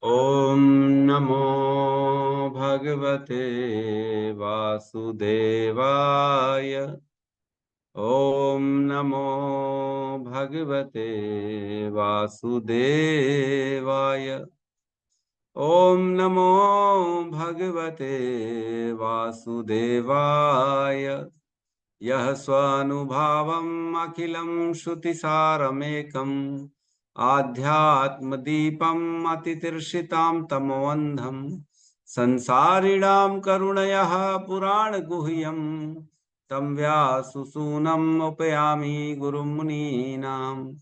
ॐ नमो भगवते वासुदेवाय। ॐ नमो भगवते वासुदेवाय। ॐ नमो भगवते वासुदेवाय। यः स्वानुभावम् अखिलं श्रुतिसारमेकम् आध्यात्मदीपम् अतितीर्षितां तमोऽन्धम् संसारिणां करुणयः पुराणगुह्यम् तं व्याससूनम् उपयामि गुरुं मुनीनाम्।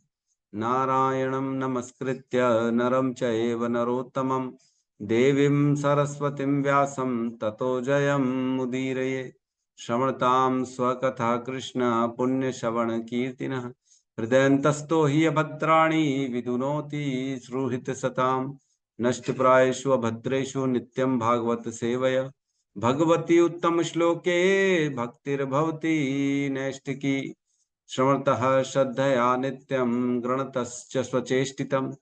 नारायणं नमस्कृत्य नरं चैव नरोत्तमं देवीं सरस्वतीं व्यासं ततो जयमुदीरये। श्रवणतां स्वकथा कृष्ण पुण्यश्रवण कीर्तिनः हृदयन्तस्थो हि भद्राणि विदुनोति सुहृत्सतां नष्टप्रायेषु भद्रेषु नित्यं भागवत सेवया भगवती उत्तम श्लोके भक्तिर्भवति नैष्टिकी। श्रवणतः श्रद्धया नित्यं गृणतश्च स्वचेष्टितं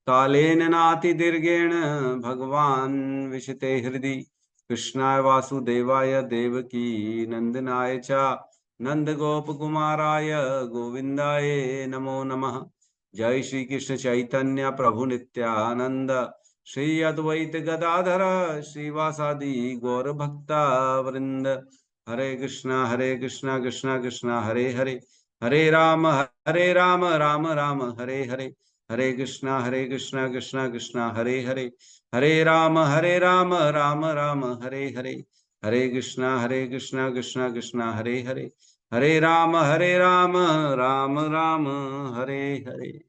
कालेन नातिदीर्घेण भगवान् विशते हृदि। कृष्णाय वासुदेवाय देवकी नंदनाय च नंदगोपकुमाराय गोविंदाय नमो नमः। जय श्री कृष्ण चैतन्य प्रभु नित्यानंद श्री अद्वैत गदाधर श्रीवासादि गौर भक्ता वृंद। हरे कृष्णा कृष्णा कृष्णा हरे हरे, हरे राम राम राम हरे हरे। हरे कृष्णा कृष्णा कृष्णा हरे हरे, हरे राम राम राम हरे हरे। हरे कृष्णा कृष्णा कृष्णा हरे हरे, हरे राम राम राम हरे हरे।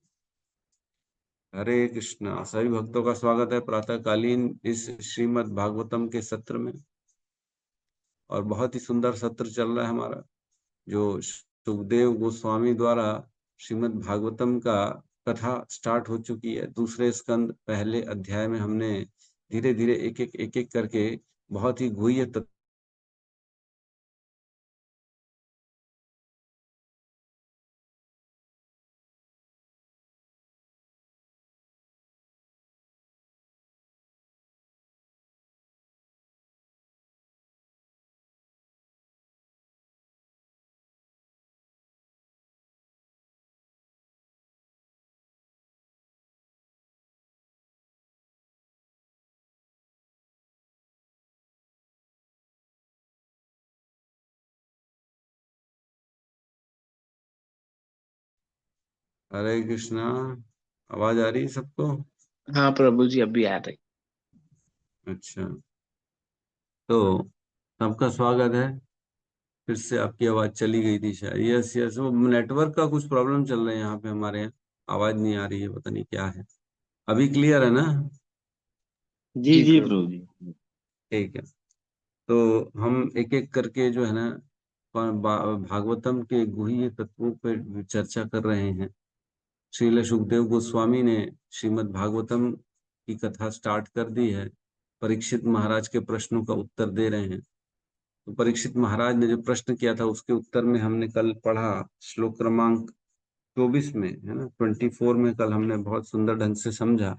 हरे कृष्णा। सभी भक्तों का स्वागत है प्रातःकालीन इस श्रीमद् भागवतम के सत्र में। और बहुत ही सुंदर सत्र चल रहा है हमारा, जो सुखदेव गोस्वामी द्वारा श्रीमद् भागवतम का कथा स्टार्ट हो चुकी है। दूसरे स्कंद पहले अध्याय में हमने धीरे धीरे एक एक करके बहुत ही गुह्य तत्व हरे कृष्णा। आवाज आ रही है सबको? हाँ प्रभु जी, अभी आ रही। अच्छा, तो सबका स्वागत है। फिर से आपकी आवाज चली गई थी शायद। यस यस, वो नेटवर्क का कुछ प्रॉब्लम चल रहा है यहाँ पे हमारे यहाँ। आवाज नहीं आ रही है, पता नहीं क्या है। अभी क्लियर है ना? जी जी जी प्रभु। प्रभु जी। ठीक है। तो हम एक एक करके जो है ना भागवतम के गुह्य तत्वों पर चर्चा कर रहे हैं। श्रील सुखदेव गोस्वामी ने श्रीमद् भागवतम की कथा स्टार्ट कर दी है। परीक्षित महाराज के प्रश्नों का उत्तर दे रहे हैं। तो परीक्षित महाराज ने जो प्रश्न किया था उसके उत्तर में हमने कल पढ़ा, श्लोक क्रमांक 24 में है ना, 24 में कल हमने बहुत सुंदर ढंग से समझा।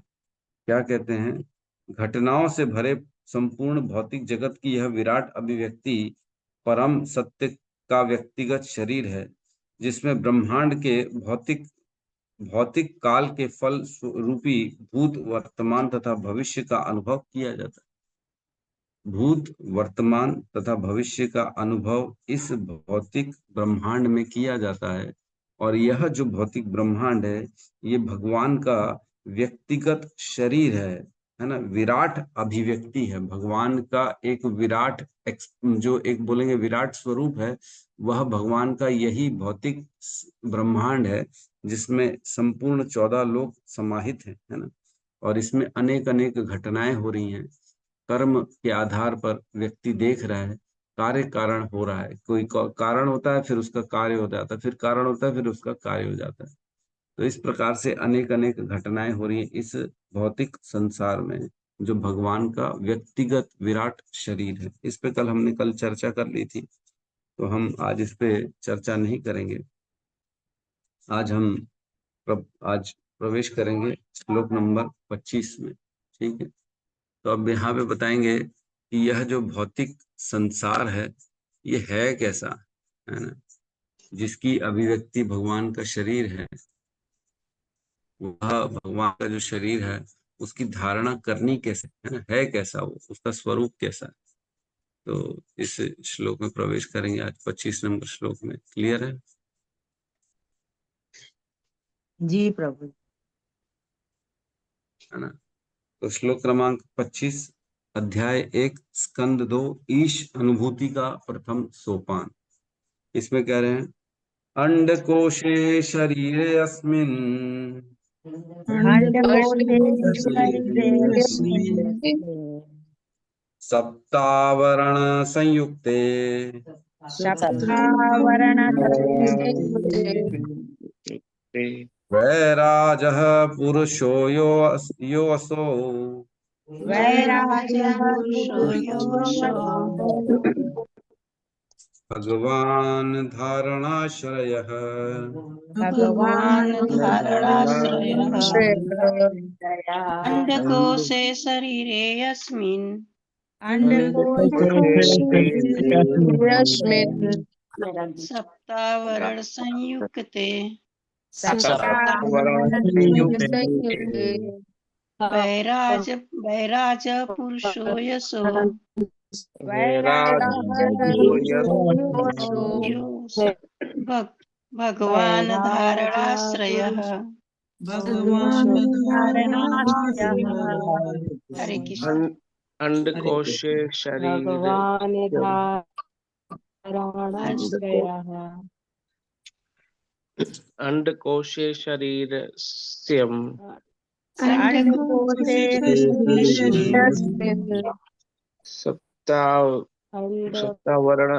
क्या कहते हैं? घटनाओं से भरे संपूर्ण भौतिक जगत की यह विराट अभिव्यक्ति परम सत्य का व्यक्तिगत शरीर है, जिसमें ब्रह्मांड के भौतिक भौतिक काल के फल रूपी भूत वर्तमान तथा भविष्य का अनुभव किया जाता है। भूत वर्तमान तथा भविष्य का अनुभव इस भौतिक ब्रह्मांड में किया जाता है। और यह जो भौतिक ब्रह्मांड है, ये भगवान का व्यक्तिगत शरीर है ना, विराट अभिव्यक्ति है भगवान का। एक विराट जो एक बोलेंगे विराट स्वरूप है, वह भगवान का यही भौतिक ब्रह्मांड है, जिसमें संपूर्ण 14 लोक समाहित है ना। और इसमें अनेक अनेक घटनाएं हो रही हैं। कर्म के आधार पर व्यक्ति देख रहा है, कार्य कारण हो रहा है। कोई कारण होता है, फिर उसका कार्य हो जाता है, फिर कारण होता है, फिर उसका कार्य हो जाता है। तो इस प्रकार से अनेक अनेक घटनाएं हो रही हैं इस भौतिक संसार में, जो भगवान का व्यक्तिगत विराट शरीर है। इस पे कल चर्चा कर ली थी, तो हम आज इस पे चर्चा नहीं करेंगे। आज हम आज प्रवेश करेंगे श्लोक नंबर 25 में। ठीक है। तो अब यहाँ पे बताएंगे कि यह जो भौतिक संसार है ये है कैसा, है ना। जिसकी अभिव्यक्ति भगवान का शरीर है, वह भगवान का जो शरीर है उसकी धारणा करनी कैसे, है ना, है कैसा वो, उसका स्वरूप कैसा है। तो इस श्लोक में प्रवेश करेंगे आज 25 नंबर श्लोक में। क्लियर जी प्रभु। है ना। तो श्लोक क्रमांक 25, अध्याय 1, स्कंद 2, ईश अनुभूति का प्रथम सोपान। इसमें कह रहे हैं, अंडकोशे शरीरे अस्मिन् अंडकोशे शरीरे सप्तावरण संयुक्ते सप्तावरण वैराजः पुरुषो यो असो वैराग्यः पुरुषो भगवान धारणाश्रयः। भगवान भगवान् धारणाश्रयः दया। अंडकोशे शरीरे यस्मिन् सप्तावरण संयुक्ते वैराज वैराज पुरुषो यशो यो भगवान धारणाश्रयः। हरे कृष्ण। अंडकोशे शरीर अंडकोशे शरीर सप्तावरण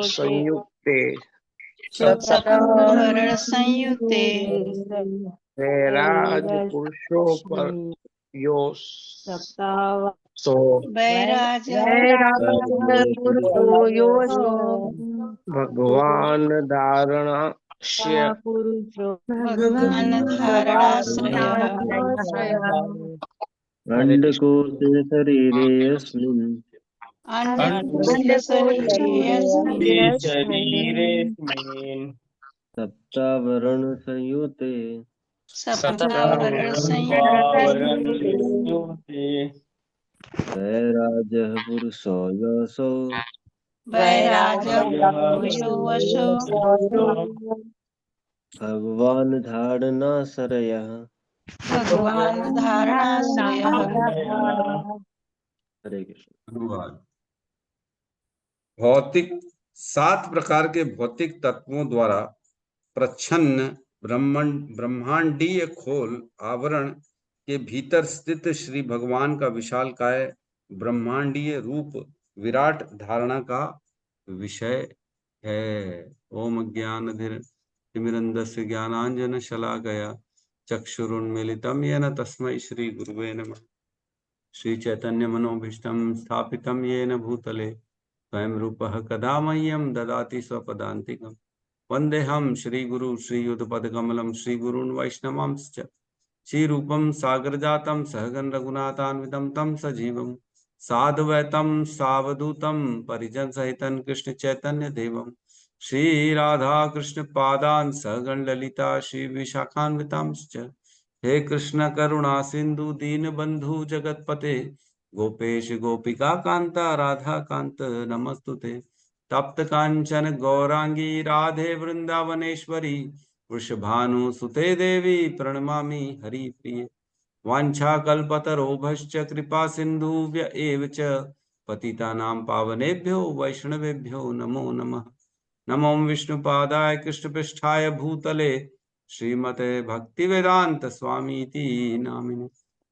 संयुक्ते सप्तावरण संयुक्ते वैराज पुरुषो पर यो सो वैराज भगवान धारणाश्य भगवान धारणाश्रयः। अंडकोशे शरीरे अस्मिन् अंडकोशे शरीरे यस्मिन् शरीरेऽस्मिन् सप्तावरण संयुते सप्तावरण संयुक्ते वैराजः पुरुषो यशो वैराज पुरुषो वशो भगवान धारणाश्रयः। भगवान धारणाश्रयः। हरे कृष्ण। अनुवाद। भौतिक 7 प्रकार के भौतिक तत्वों द्वारा प्रच्छन्न ब्रह्मांडीय खोल आवरण के भीतर स्थित श्री भगवान का विशालकाय ब्रह्मांडीय रूप विराट धारणा का विषय है। ओम अज्ञानतिमिरन्धस्य ज्ञानांजन शलाकया चक्षुरुन्मीलितं येन तस्मै श्री गुरुवे नमः। श्री चैतन्य मनोभीष्टं स्थापितं येन भूतले स्वयं रूपः कदा मह्यं ददाति स्वपदान्तिकम्। वन्देऽहं श्रीगुरु श्रीयुतपदकमलं श्रीगुरून् वैष्णवांश्च श्रीरूपं सागरजातं सहगण रघुनाथान्वितं तं सजीवं साद्वैतं सावधूतं परिजनसहितं कृष्ण चैतन्य देवं श्रीराधा कृष्ण पादान् सहगण ललिता श्री विशाखान्वितांश्च। हे कृष्ण करुणा सिंधु दीनबंधु जगतपते गोपेश गोपिका कांता राधा कांत नमस्तुते। तप्त कांचन गौरांगी राधे वृंदावनेश्वरी वृषभानुसुते देवी प्रणमामि हरिप्रिये। वाञ्छाकल्पतरोभश्च कृपा सिन्धुभ्य एव च पतितानां पावनेभ्यो वैष्णवेभ्यो नमो नमः। नमो विष्णुपादाय कृष्णपृष्ठाय भूतले श्रीमते भक्तिवेदांत स्वामीति नामिने।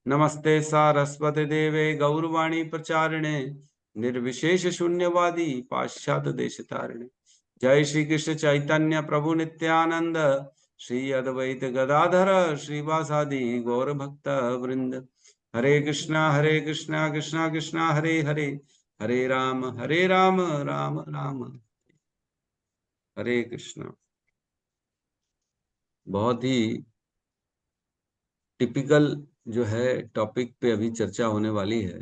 नमस्ते सारस्वते देवे गौरवाणी प्रचारिणे निर्विशेष शून्यवादी पाश्चात्य देशतारिणे। जय श्री कृष्ण चैतन्य प्रभु नित्यानंद श्री अद्वैत गदाधर श्रीवासादि गौर भक्त वृंद। हरे कृष्णा कृष्णा कृष्णा हरे हरे, हरे राम राम राम हरे कृष्णा। बहुत ही टिपिकल जो है टॉपिक पे अभी चर्चा होने वाली है,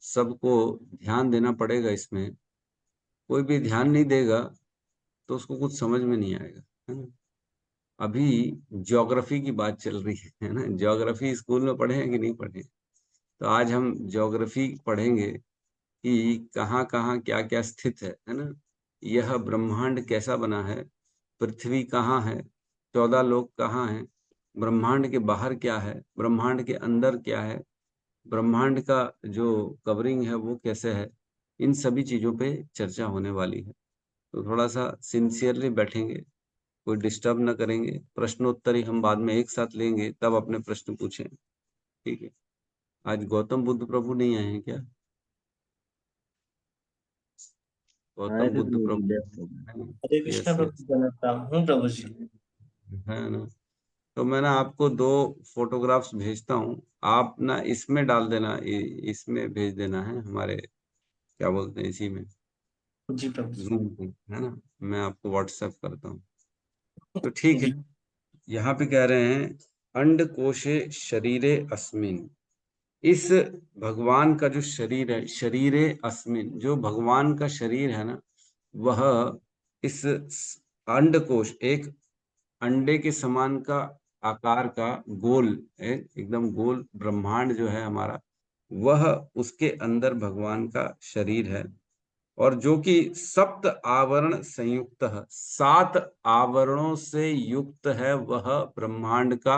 सबको ध्यान देना पड़ेगा इसमें। कोई भी ध्यान नहीं देगा तो उसको कुछ समझ में नहीं आएगा, है ना। अभी ज्योग्राफी की बात चल रही है ना। ज्योग्राफी स्कूल में पढ़े हैं कि नहीं पढ़े? तो आज हम ज्योग्राफी पढ़ेंगे कि कहाँ कहाँ क्या क्या स्थित है ना। यह ब्रह्मांड कैसा बना है, पृथ्वी कहाँ है, 14 लोक कहाँ हैं, ब्रह्मांड के बाहर क्या है, ब्रह्मांड के अंदर क्या है, ब्रह्मांड का जो कवरिंग है वो कैसे है, इन सभी चीजों पे चर्चा होने वाली है। तो थोड़ा सा सिंसियरली बैठेंगे, कोई डिस्टर्ब ना करेंगे। प्रश्नोत्तरी हम बाद में एक साथ लेंगे, तब अपने प्रश्न पूछें, ठीक है। आज गौतम बुद्ध प्रभु नहीं आए हैं क्या? आए गौतम थे बुद्ध तो प्रभु, लेफ्ट हो गए। हरे कृष्णा यस प्रभु, यस, प्रणाम हूँ प्रभु जी। है ना। तो मैं ना आपको 2 फोटोग्राफ्स भेजता हूँ, आप ना इसमें डाल देना, इसमें भेज देना है हमारे, क्या बोलते हैं, इसी में, जी प्रभु जी। जूम पे, है ना। मैं आपको व्हाट्सएप करता हूँ। तो ठीक है, यहाँ पे कह रहे हैं अंडकोशे शरीरे अस्मिन। इस भगवान का जो शरीर है, शरीरे अस्मिन, जो भगवान का शरीर है ना, वह इस अंडकोश, एक अंडे के समान का आकार का गोल, एकदम गोल ब्रह्मांड जो है हमारा, वह उसके अंदर भगवान का शरीर है। और जो कि सप्त आवरण संयुक्त है, 7 आवरणों से युक्त है वह ब्रह्मांड का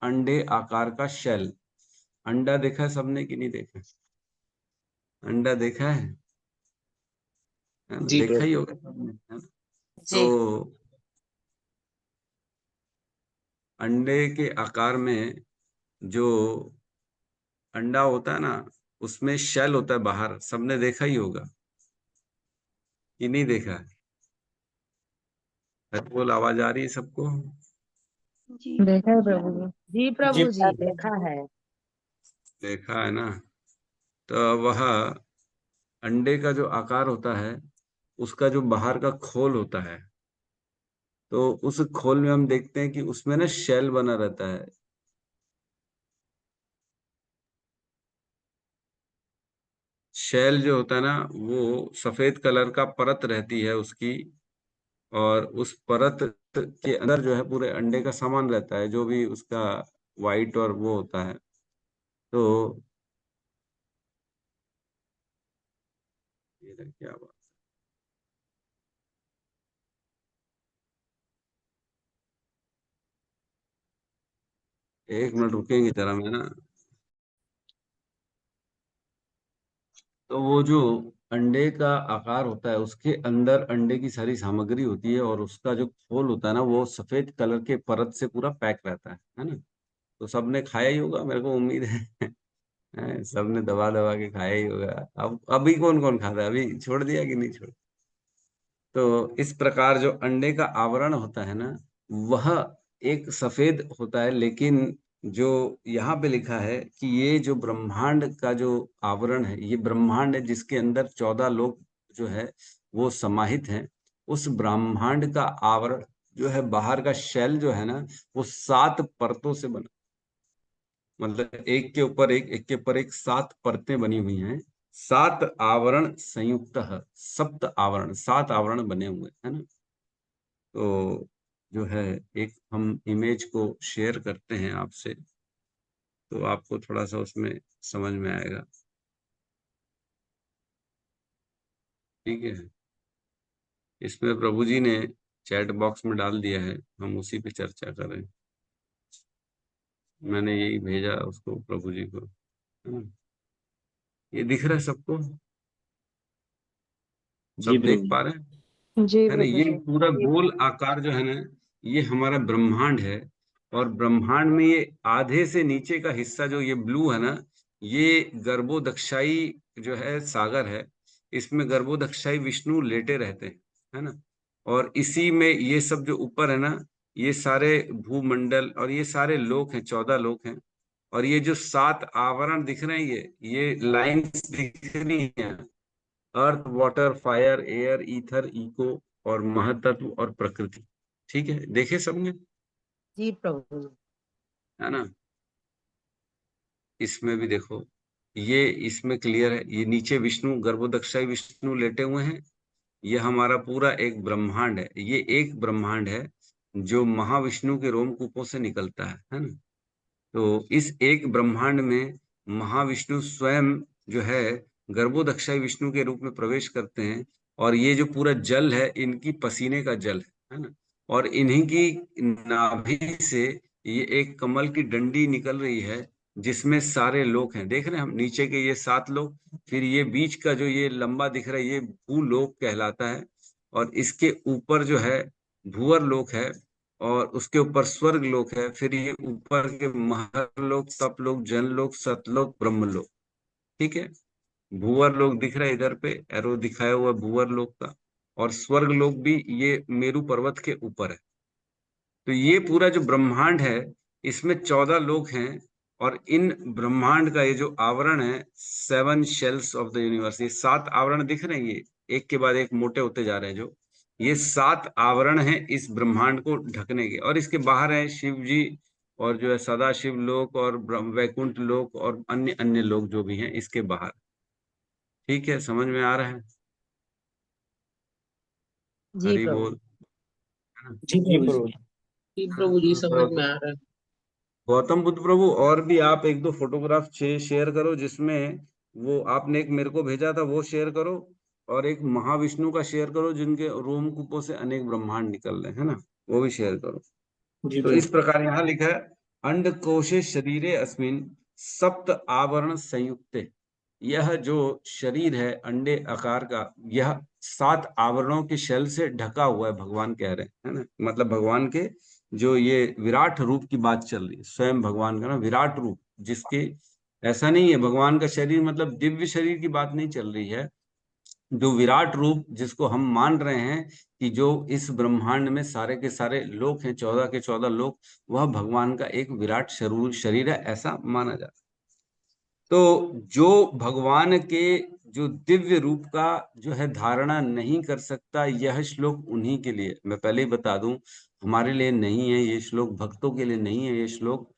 अंडे आकार का शेल। अंडा देखा है सबने कि नहीं देखा? अंडा देखा है ना? जी देखा ही प्रभु होगा सबने, है ना? जी। तो अंडे के आकार में जो अंडा होता है ना, उसमें शेल होता है बाहर, सबने देखा ही होगा कि नहीं देखा है? बोल, आवाज आ रही है सबको? जी देखा है जी। प्रभु जी। जी जी प्रभु जी, प्रभु। देखा है। देखा है ना। तो वह अंडे का जो आकार होता है, उसका जो बाहर का खोल होता है, तो उस खोल में हम देखते हैं कि उसमें ना शेल बना रहता है। शेल जो होता है ना, वो सफेद कलर का परत रहती है उसकी, और उस परत के अंदर जो है पूरे अंडे का सामान रहता है, जो भी उसका वाइट और वो होता है। तो ये क्या बात, एक मिनट रुकेंगे जरा, मैं ना, तो वो जो अंडे का आकार होता है, उसके अंदर अंडे की सारी सामग्री होती है, और उसका जो खोल होता है ना, वो सफेद कलर के परत से पूरा पैक रहता है ना। तो सबने खाया ही होगा, मेरे को उम्मीद है। सबने दबा दबा के खाया ही होगा। अब अभी कौन कौन खाता है? अभी छोड़ दिया कि नहीं छोड़? तो इस प्रकार जो अंडे का आवरण होता है ना, वह एक सफेद होता है, लेकिन जो यहाँ पे लिखा है कि ये जो ब्रह्मांड का जो आवरण है, ये ब्रह्मांड है जिसके अंदर 14 लोग जो है वो समाहित हैं। उस ब्रह्मांड का आवरण जो है, बाहर का शेल जो है ना, वो 7 परतों से बना, मतलब एक के ऊपर एक, एक के ऊपर एक, 7 परतें बनी हुई हैं। 7 आवरण संयुक्त है, सप्त आवरण, 7 आवरण बने हुए है ना। तो जो है, एक हम इमेज को शेयर करते हैं आपसे, तो आपको थोड़ा सा उसमें समझ में आएगा, ठीक है। इसमें प्रभु जी ने चैट बॉक्स में डाल दिया है, हम उसी पे चर्चा कर रहे हैं। मैंने यही भेजा उसको, प्रभु जी को, है ना। ये दिख रहा है सबको? जी सब देख प्रभु। पा रहे हैं, जी है ना। प्रभु ये जी। पूरा गोल आकार जो है ना, ये हमारा ब्रह्मांड है। और ब्रह्मांड में ये आधे से नीचे का हिस्सा जो ये ब्लू है ना, ये गर्भोदक्षाई जो है सागर है। इसमें गर्भोदक्षाई विष्णु लेटे रहते हैं, है ना। और इसी में ये सब जो ऊपर है ना, ये सारे भूमंडल और ये सारे लोक हैं, 14 लोक हैं। और ये जो 7 आवरण दिख रहे हैं, ये लाइंस दिख रही हैं, earth, water, fire, air, ether, echo, और महतत्व और प्रकृति। ठीक है, देखे सबने, जी प्रभु जी। है ना। इसमें भी देखो, ये इसमें क्लियर है, ये नीचे विष्णु गर्भोदक्षाई विष्णु लेटे हुए हैं। ये हमारा पूरा एक ब्रह्मांड है, ये एक ब्रह्मांड है जो महाविष्णु के रोमकूपों से निकलता है ना। तो इस एक ब्रह्मांड में महाविष्णु स्वयं जो है गर्भोदक्षाई विष्णु के रूप में प्रवेश करते हैं, और ये जो पूरा जल है इनकी पसीने का जल है ना। और इन्हीं की नाभि से ये एक कमल की डंडी निकल रही है, जिसमें सारे लोक हैं। देख रहे हैं हम नीचे के ये 7 लोक, फिर ये बीच का जो ये लंबा दिख रहा है ये भूलोक कहलाता है, और इसके ऊपर जो है भूवर लोक है, और उसके ऊपर स्वर्ग लोक है, फिर ये ऊपर के महर लोक, तप लोक, जन लोक, सतलोक, ब्रह्म लोक। ठीक है, भूवर लोक दिख रहा है इधर पे एरो दिखाया हुआ भूवर लोक का, और स्वर्ग लोक भी ये मेरु पर्वत के ऊपर है। तो ये पूरा जो ब्रह्मांड है इसमें 14 लोक हैं, और इन ब्रह्मांड का ये जो आवरण है 7 शेल्स ऑफ द यूनिवर्स, ये 7 आवरण दिख रहे हैं, ये एक के बाद एक मोटे होते जा रहे हैं, जो ये 7 आवरण हैं इस ब्रह्मांड को ढकने के। और इसके बाहर है शिव जी, और जो है सदाशिव लोक, और वैकुंठ लोक, और अन्य अन्य लोक जो भी हैं इसके बाहर। ठीक है, समझ में आ रहा है? जी हरि प्रभु। बोल। जी जी प्रभु प्रभु। जी। जी प्रभु जी, समझ में आ रहा है। गौतम बुद्ध प्रभु, और भी आप एक दो फोटोग्राफ शेयर करो, जिसमें वो आपने एक मेरे को भेजा था वो शेयर करो, और एक महाविष्णु का शेयर करो जिनके रोमकूपों से अनेक ब्रह्मांड निकल रहे हैं ना, वो भी शेयर करो। जी तो इस प्रभु। प्रकार यहाँ लिखा है, अंडकोशे शरीरे अस्मिन सप्त आवरण संयुक्ते। यह जो शरीर है अंडे आकार का, यह 7 आवरणों के शैल से ढका हुआ है, भगवान कह रहे हैं, है ना। मतलब भगवान के जो ये विराट रूप की बात चल रही है, स्वयं भगवान का ना विराट रूप, जिसके ऐसा नहीं है भगवान का शरीर मतलब दिव्य शरीर की बात नहीं चल रही है, जो विराट रूप जिसको हम मान रहे हैं कि जो इस ब्रह्मांड में सारे के सारे लोक हैं, 14 के 14 लोक, वह भगवान का एक विराट शरीर है, ऐसा माना जाता है। तो जो भगवान के जो दिव्य रूप का जो है धारणा नहीं कर सकता, यह श्लोक उन्हीं के लिए, मैं पहले ही बता दूं, हमारे लिए नहीं है ये श्लोक, भक्तों के लिए नहीं है ये श्लोक।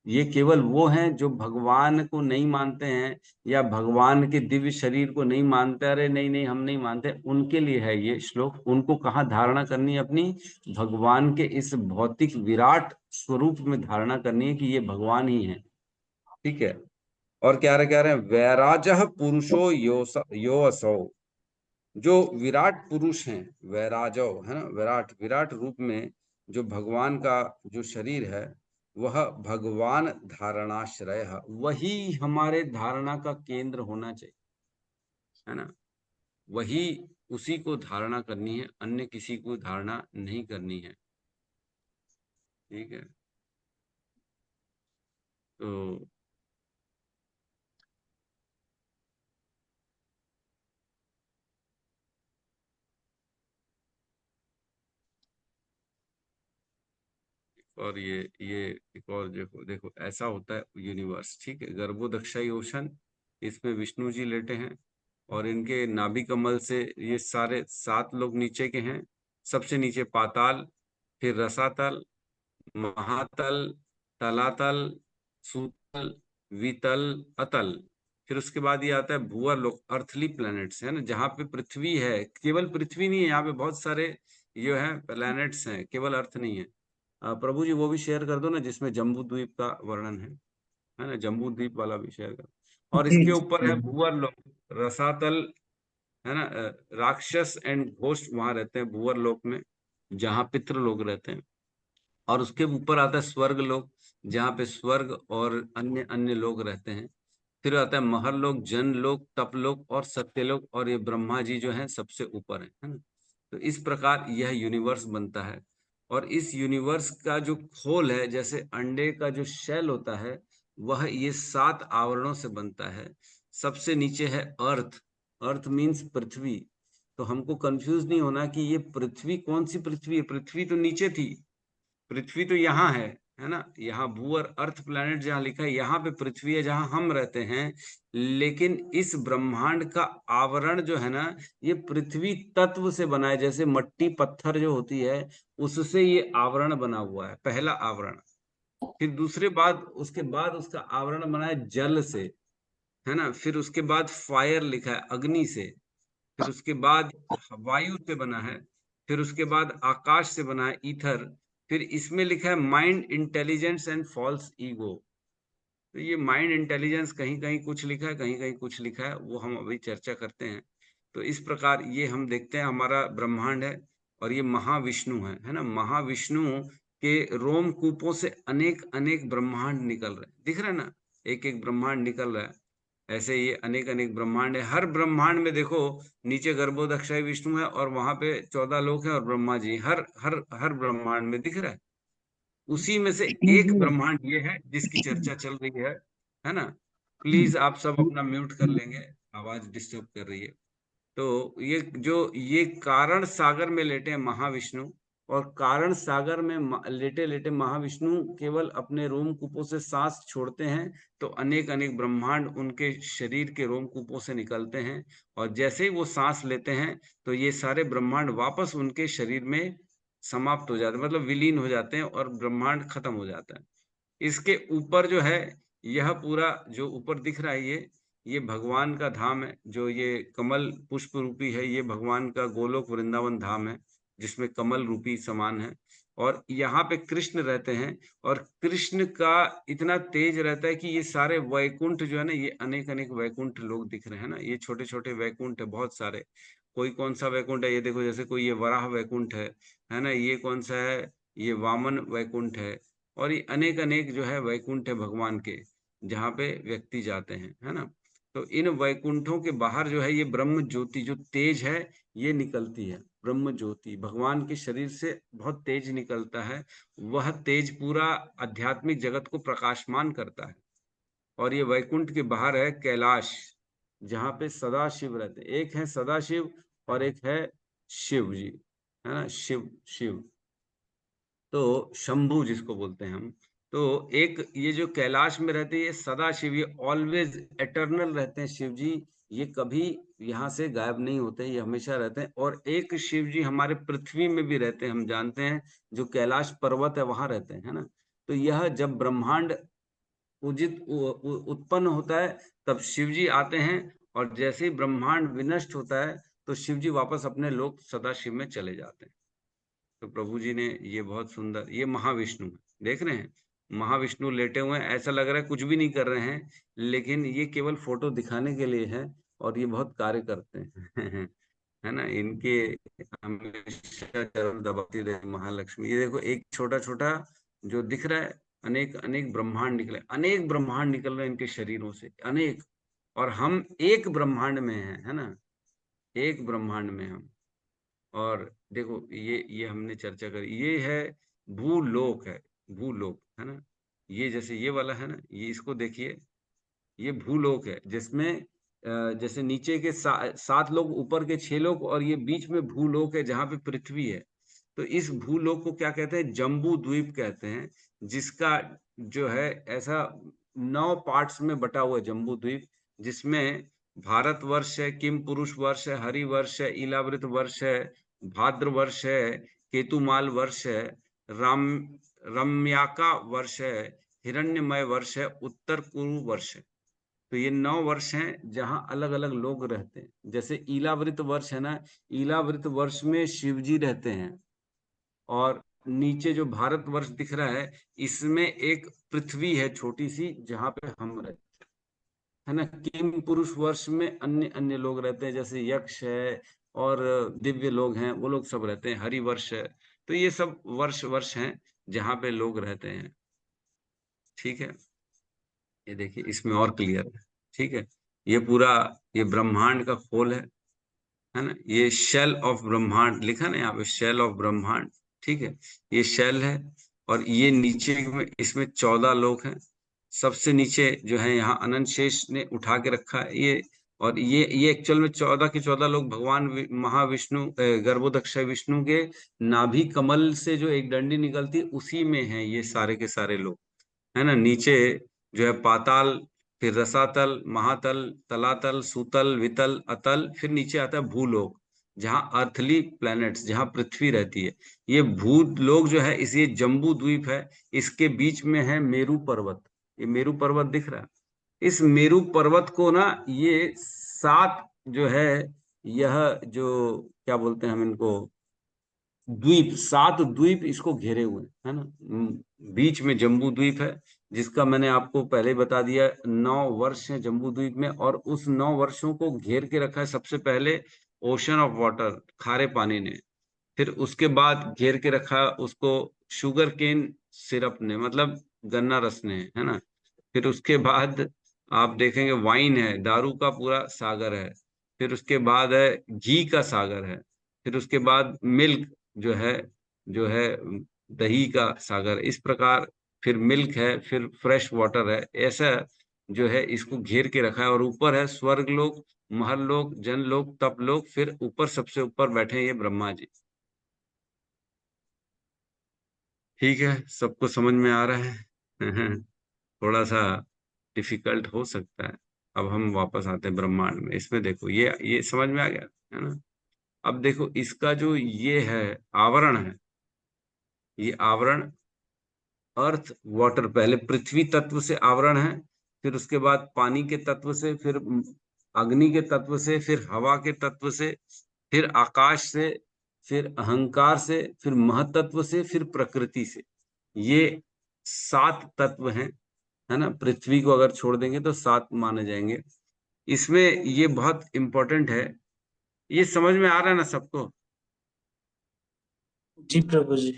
ये केवल वो हैं जो भगवान को नहीं मानते हैं, या भगवान के दिव्य शरीर को नहीं मानते, अरे नहीं नहीं हम नहीं मानते, उनके लिए है ये श्लोक। उनको कहाँ धारणा करनी है अपनी? भगवान के इस भौतिक विराट स्वरूप में धारणा करनी है कि ये भगवान ही है। ठीक है, और क्या कह रहे हैं, वैराजः पुरुषो यो असौ। जो विराट पुरुष हैं, वैराजो है ना, विराट विराट रूप में जो भगवान का जो शरीर है, वह भगवान धारणाश्रय है, वही हमारे धारणा का केंद्र होना चाहिए, है ना। वही, उसी को धारणा करनी है, अन्य किसी को धारणा नहीं करनी है। ठीक है, तो और ये एक और देखो देखो, ऐसा होता है यूनिवर्स। ठीक है, गर्भोदक्षाई ओशन, इसमें विष्णु जी लेटे हैं, और इनके नाभि कमल से ये सारे 7 लोग नीचे के हैं। सबसे नीचे पाताल, फिर रसातल, महातल, तलातल, सूतल, वितल, अतल। फिर उसके बाद ये आता है भूअर लोक, अर्थली प्लैनेट्स है ना, जहाँ पे पृथ्वी है, केवल पृथ्वी नहीं है, यहाँ पे बहुत सारे जो है प्लैनेट्स हैं, केवल अर्थ नहीं है। प्रभु जी वो भी शेयर कर दो ना, जिसमें जम्बू द्वीप का वर्णन है ना, जम्बू द्वीप वाला भी शेयर कर। और जी इसके जी ऊपर है प्रभु। भूअर लोक, रसातल, है ना। राक्षस एंड घोस्ट वहां रहते हैं भूअर लोक में, जहाँ पितृ लोग रहते हैं। और उसके ऊपर आता है स्वर्ग लोक, जहाँ पे स्वर्ग और अन्य अन्य लोग रहते हैं। फिर आता है महर लोक, जन लोक, तप लोक, और सत्यलोक, और ये ब्रह्मा जी जो है सबसे ऊपर है ना। तो इस प्रकार यह यूनिवर्स बनता है। और इस यूनिवर्स का जो खोल है, जैसे अंडे का जो शेल होता है, वह ये 7 आवरणों से बनता है। सबसे नीचे है अर्थ, अर्थ मीन्स पृथ्वी। तो हमको कंफ्यूज नहीं होना कि ये पृथ्वी कौन सी पृथ्वी है, पृथ्वी तो नीचे थी, पृथ्वी तो यहाँ है ना। यहाँ भूअर अर्थ प्लैनेट जहाँ लिखा है, यहाँ पे पृथ्वी है जहाँ हम रहते हैं। लेकिन इस ब्रह्मांड का आवरण जो है ना, ये पृथ्वी तत्व से बना है, जैसे मट्टी पत्थर जो होती है उससे ये आवरण बना हुआ है, पहला आवरण। फिर उसके बाद उसका आवरण बना है जल से, है ना। फिर उसके बाद फायर लिखा है, अग्नि से। फिर उसके बाद वायु से बना है। फिर उसके बाद आकाश से बना है, ईथर। फिर इसमें लिखा है mind, intelligence and false ego. तो ये माइंड इंटेलिजेंस कहीं कहीं कुछ लिखा है, कहीं कहीं कुछ लिखा है, वो हम अभी चर्चा करते हैं। तो इस प्रकार ये हम देखते हैं, हमारा ब्रह्मांड है और ये महाविष्णु है ना। महाविष्णु के रोम कूपों से अनेक अनेक ब्रह्मांड निकल रहे हैं, दिख रहे हैं ना, एक एक ब्रह्मांड निकल रहा है। ऐसे ये अनेक अनेक ब्रह्मांड है। हर ब्रह्मांड में देखो, नीचे गर्भोदक्षाई विष्णु है और वहां पे 14 लोक हैं और ब्रह्मा जी, हर हर हर ब्रह्मांड में दिख रहा है। उसी में से एक ब्रह्मांड ये है जिसकी चर्चा चल रही है ना। प्लीज आप सब अपना म्यूट कर लेंगे, आवाज डिस्टर्ब कर रही है। तो ये कारण सागर में लेटे हैं महाविष्णु, और कारण सागर में लेटे लेटे महाविष्णु केवल अपने रोम कूपों से सांस छोड़ते हैं, तो अनेक अनेक ब्रह्मांड उनके शरीर के रोम कूपों से निकलते हैं। और जैसे ही वो सांस लेते हैं, तो ये सारे ब्रह्मांड वापस उनके शरीर में समाप्त हो जाते हैं, मतलब विलीन हो जाते हैं और ब्रह्मांड खत्म हो जाता है। इसके ऊपर जो है, यह पूरा जो ऊपर दिख रहा है, ये भगवान का धाम है। जो ये कमल पुष्प रूपी है, ये भगवान का गोलोक वृंदावन धाम है, जिसमें कमल रूपी समान है। और यहाँ पे कृष्ण रहते हैं, और कृष्ण का इतना तेज रहता है कि ये सारे वैकुंठ जो है ना, ये अनेक अनेक वैकुंठ लोग दिख रहे हैं ना। ये छोटे छोटे वैकुंठ है बहुत सारे। कोई कौन सा वैकुंठ है, ये देखो, जैसे कोई ये वराह वैकुंठ है ना। ये कौन सा है, ये वामन वैकुंठ है। और ये अनेक अनेक जो है वैकुंठ है भगवान के, जहाँ पे व्यक्ति जाते हैं, है ना। तो इन वैकुंठों के बाहर जो है, ये ब्रह्म ज्योति जो तेज है, ये निकलती है। ब्रह्म ज्योति भगवान के शरीर से बहुत तेज निकलता है। वह तेज पूरा आध्यात्मिक जगत को प्रकाशमान करता है। और ये वैकुंठ के बाहर है कैलाश, जहाँ पे सदा शिव रहते हैं। एक है सदा शिव और एक है शिव जी, है ना, शिव शिव। तो शंभु जिसको बोलते हैं हम। तो एक ये जो कैलाश में रहते हैं, ये सदा शिव, ये ऑलवेज एटर्नल रहते हैं शिव जी। ये कभी यहाँ से गायब नहीं होते, ये हमेशा रहते हैं। और एक शिव जी हमारे पृथ्वी में भी रहते हैं, हम जानते हैं, जो कैलाश पर्वत है वहां रहते हैं, है ना। तो यह जब ब्रह्मांड उत्पन्न होता है, तब शिव जी आते हैं, और जैसे ही ब्रह्मांड विनष्ट होता है, तो शिव जी वापस अपने लोक सदाशिव में चले जाते हैं। तो प्रभु जी ने ये बहुत सुंदर, ये महाविष्णु है, देख रहे हैं, महाविष्णु लेटे हुए हैं। ऐसा लग रहा है कुछ भी नहीं कर रहे हैं, लेकिन ये केवल फोटो दिखाने के लिए है, और ये बहुत कार्य करते हैं है ना। इनके हमेशा चरण दबाती रहे महालक्ष्मी। ये देखो, एक छोटा छोटा जो दिख रहा है, अनेक अनेक ब्रह्मांड निकले, अनेक ब्रह्मांड निकल रहे हैं इनके शरीरों से, अनेक। और हम एक ब्रह्मांड में हैं, है ना, एक ब्रह्मांड में हम। और देखो, ये हमने चर्चा करी, ये है भूलोक है, भूलोक, है ना। ये जैसे ये वाला है ना, ये इसको देखिए, ये भूलोक है, जिसमें जैसे नीचे के 7 लोग, ऊपर के 6 लोग, और ये बीच में भूलोक है जहाँ पे पृथ्वी है। तो इस भूलोक को क्या कहते हैं, जम्बू द्वीप कहते हैं, जिसका जो है ऐसा 9 पार्ट्स में बटा हुआ है जम्बू द्वीप, जिसमें भारतवर्ष है, किम पुरुष वर्ष है, हरि वर्ष है, इलावृत वर्ष है, भाद्र वर्ष है, केतुमाल वर्ष है, राम रम्याका वर्ष है, हिरण्यमय वर्ष है, उत्तर कुरु वर्ष है। तो ये 9 वर्ष हैं जहाँ अलग अलग लोग रहते हैं। जैसे ईलावृत वर्ष है ना, ईलावृत वर्ष में शिव जी रहते हैं। और नीचे जो भारत वर्ष दिख रहा है, इसमें एक पृथ्वी है छोटी सी, जहाँ पे हम रहते हैं, है ना। किम पुरुष वर्ष में अन्य अन्य लोग रहते हैं, जैसे यक्ष है और दिव्य लोग हैं, वो लोग सब रहते हैं, हरि वर्ष है। तो ये सब वर्ष वर्ष हैं जहाँ पे लोग रहते हैं। ठीक है, ये देखिए, इसमें और क्लियर है। ठीक है, ये पूरा, ये ब्रह्मांड का खोल है ना। ये शेल ऑफ ब्रह्मांड लिखा ना यहाँ पे, शेल ऑफ ब्रह्मांड। ठीक है, ये शेल है। और ये नीचे में, इसमें 14 लोग हैं। सबसे नीचे जो है, यहाँ अनंत शेष ने उठा के रखा है ये। और ये एक्चुअल में 14 के 14 लोग भगवान महाविष्णु, गर्भोदक्ष विष्णु के नाभि कमल से जो एक डंडी निकलती, उसी में है ये सारे के सारे लोग, है ना। नीचे जो है पाताल, फिर रसातल, महातल, तलातल, सुतल, वितल, अतल, फिर नीचे आता है भूलोक। जहाँ अर्थली प्लैनेट्स, जहाँ पृथ्वी रहती है। ये भूत लोग जो है, इस ये जम्बू द्वीप है, इसके बीच में है मेरू पर्वत। ये मेरू पर्वत दिख रहा है। इस मेरू पर्वत को ना, ये 7 जो है, यह जो क्या बोलते हैं हम इनको, द्वीप, 7 द्वीप इसको घेरे हुए हैं, है ना। बीच में जम्बू द्वीप है, जिसका मैंने आपको पहले ही बता दिया, 9 वर्ष है जम्बू द्वीप में, और उस 9 वर्षों को घेर के रखा है सबसे पहले ओशन ऑफ वाटर, खारे पानी ने। फिर उसके बाद घेर के रखा उसको शुगर केन सिरप ने, मतलब गन्ना रस ने, है ना। फिर उसके बाद आप देखेंगे वाइन है, दारू का पूरा सागर है। फिर उसके बाद है घी का सागर है। फिर उसके बाद मिल्क जो है दही का सागर, इस प्रकार। फिर मिल्क है, फिर फ्रेश वाटर है, ऐसा जो है इसको घेर के रखा है। और ऊपर है स्वर्ग लोक, महल लोक, जन लोक, तप लोक। फिर ऊपर सबसे ऊपर बैठे हैं ये ब्रह्मा जी। ठीक है, सबको समझ में आ रहा है? थोड़ा सा डिफिकल्ट हो सकता है। अब हम वापस आते हैं ब्रह्मांड में। इसमें देखो, ये समझ में आ गया, है ना। अब देखो इसका जो ये है आवरण है, ये आवरण अर्थ वाटर, पहले पृथ्वी तत्व से आवरण है, फिर उसके बाद पानी के तत्व से, फिर अग्नि के तत्व से, फिर हवा के तत्व से, फिर आकाश से, फिर अहंकार से, फिर महतत्व से, फिर प्रकृति से। ये 7 तत्व हैं, है ना। पृथ्वी को अगर छोड़ देंगे तो 7 माने जाएंगे। इसमें ये बहुत इंपॉर्टेंट है। ये समझ में आ रहा है ना सबको? जी प्रभु जी।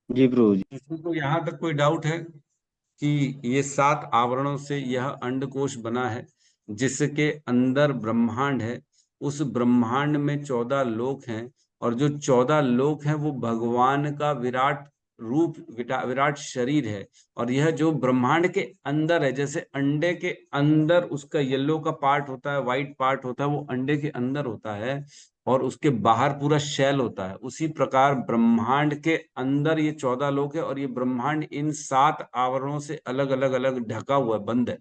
जी प्रभु जी। किसी को यहाँ तक कोई डाउट है कि ये 7 आवरणों से यह अंडकोश बना है, जिसके अंदर ब्रह्मांड है। उस ब्रह्मांड में 14 लोक हैं, और जो 14 लोक हैं वो भगवान का विराट रूप, विराट शरीर है। और यह जो ब्रह्मांड के अंदर है, जैसे अंडे के अंदर उसका येलो का पार्ट होता है, व्हाइट पार्ट होता है, वो अंडे के अंदर होता है, और उसके बाहर पूरा शेल होता है। उसी प्रकार ब्रह्मांड के अंदर ये 14 लोक है, और ये ब्रह्मांड इन 7 आवरणों से अलग अलग अलग ढका हुआ है, बंद है,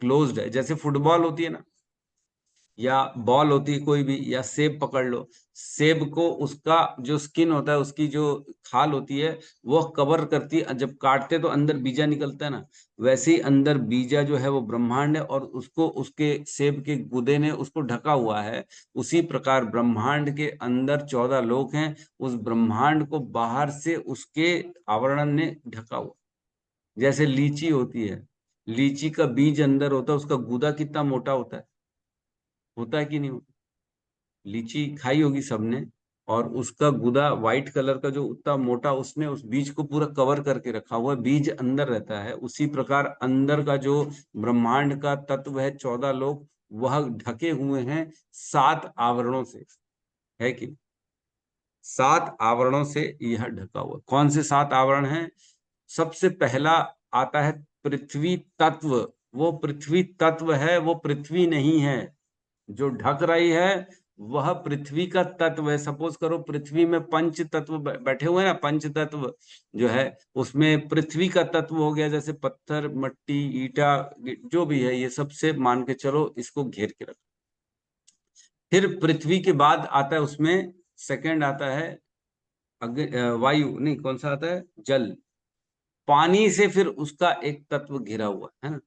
क्लोज्ड है। जैसे फुटबॉल होती है ना, या बॉल होती है कोई भी, या सेब पकड़ लो, सेब को उसका जो स्किन होता है, उसकी जो खाल होती है, वो कवर करती है। जब काटते तो अंदर बीजा निकलता है ना, वैसे ही अंदर बीजा जो है वो ब्रह्मांड है, और उसको उसके सेब के गुदे ने उसको ढका हुआ है। उसी प्रकार ब्रह्मांड के अंदर 14 लोक हैं, उस ब्रह्मांड को बाहर से उसके आवरण ने ढका हुआ। जैसे लीची होती है, लीची का बीज अंदर होता है, उसका गुदा कितना मोटा होता है कि नहीं होता? लीची खाई होगी सबने, और उसका गुदा व्हाइट कलर का जो उतना मोटा, उसने उस बीज को पूरा कवर करके रखा हुआ है, बीज अंदर रहता है। उसी प्रकार अंदर का जो ब्रह्मांड का तत्व है, 14 लोग, वह ढके हुए हैं 7 आवरणों से, है कि 7 आवरणों से यह ढका हुआ। कौन से 7 आवरण हैं? सबसे पहला आता है पृथ्वी तत्व। वो पृथ्वी तत्व है, वो पृथ्वी नहीं है। जो ढक रही है वह पृथ्वी का तत्व है। सपोज करो पृथ्वी में पंच तत्व बैठे हुए हैं ना, पंच तत्व जो है, उसमें पृथ्वी का तत्व हो गया, जैसे पत्थर, मट्टी, ईटा, जो भी है, ये सबसे मान के चलो, इसको घेर के रखो। फिर पृथ्वी के बाद आता है उसमें सेकंड आता है वायु, नहीं, कौन सा आता है? जल। पानी से फिर उसका एक तत्व घिरा हुआ है ना।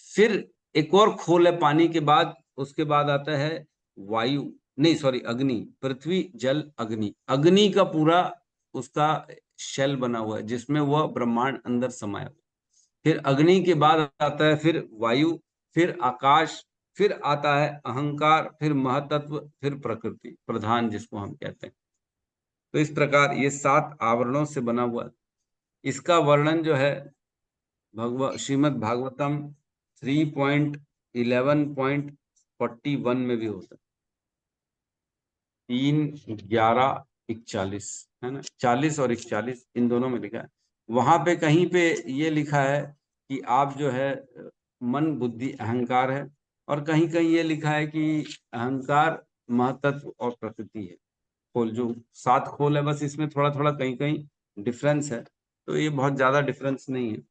फिर एक और खोल है पानी के बाद, उसके बाद आता है वायु, नहीं सॉरी, अग्नि। पृथ्वी, जल, अग्नि। अग्नि का पूरा उसका शेल बना हुआ है, जिसमें वह ब्रह्मांड अंदर समाया हुआ। फिर अग्नि के बाद आता है फिर वायु, फिर आकाश, फिर आता है अहंकार, फिर महतत्व, फिर प्रकृति प्रधान, जिसको हम कहते हैं। तो इस प्रकार ये 7 आवरणों से बना हुआ है। इसका वर्णन जो है श्रीमद् भागवतम 3.11.41 में भी होता है। 3:11:41, है ना, 40 और 41 इन दोनों में लिखा है। वहां पे कहीं पे ये लिखा है कि आप जो है मन, बुद्धि, अहंकार है, और कहीं कहीं ये लिखा है कि अहंकार, महतत्व और प्रकृति है। खोल जो 7 खोल है, बस इसमें थोड़ा थोड़ा कहीं कहीं डिफरेंस है, तो ये बहुत ज्यादा डिफरेंस नहीं है।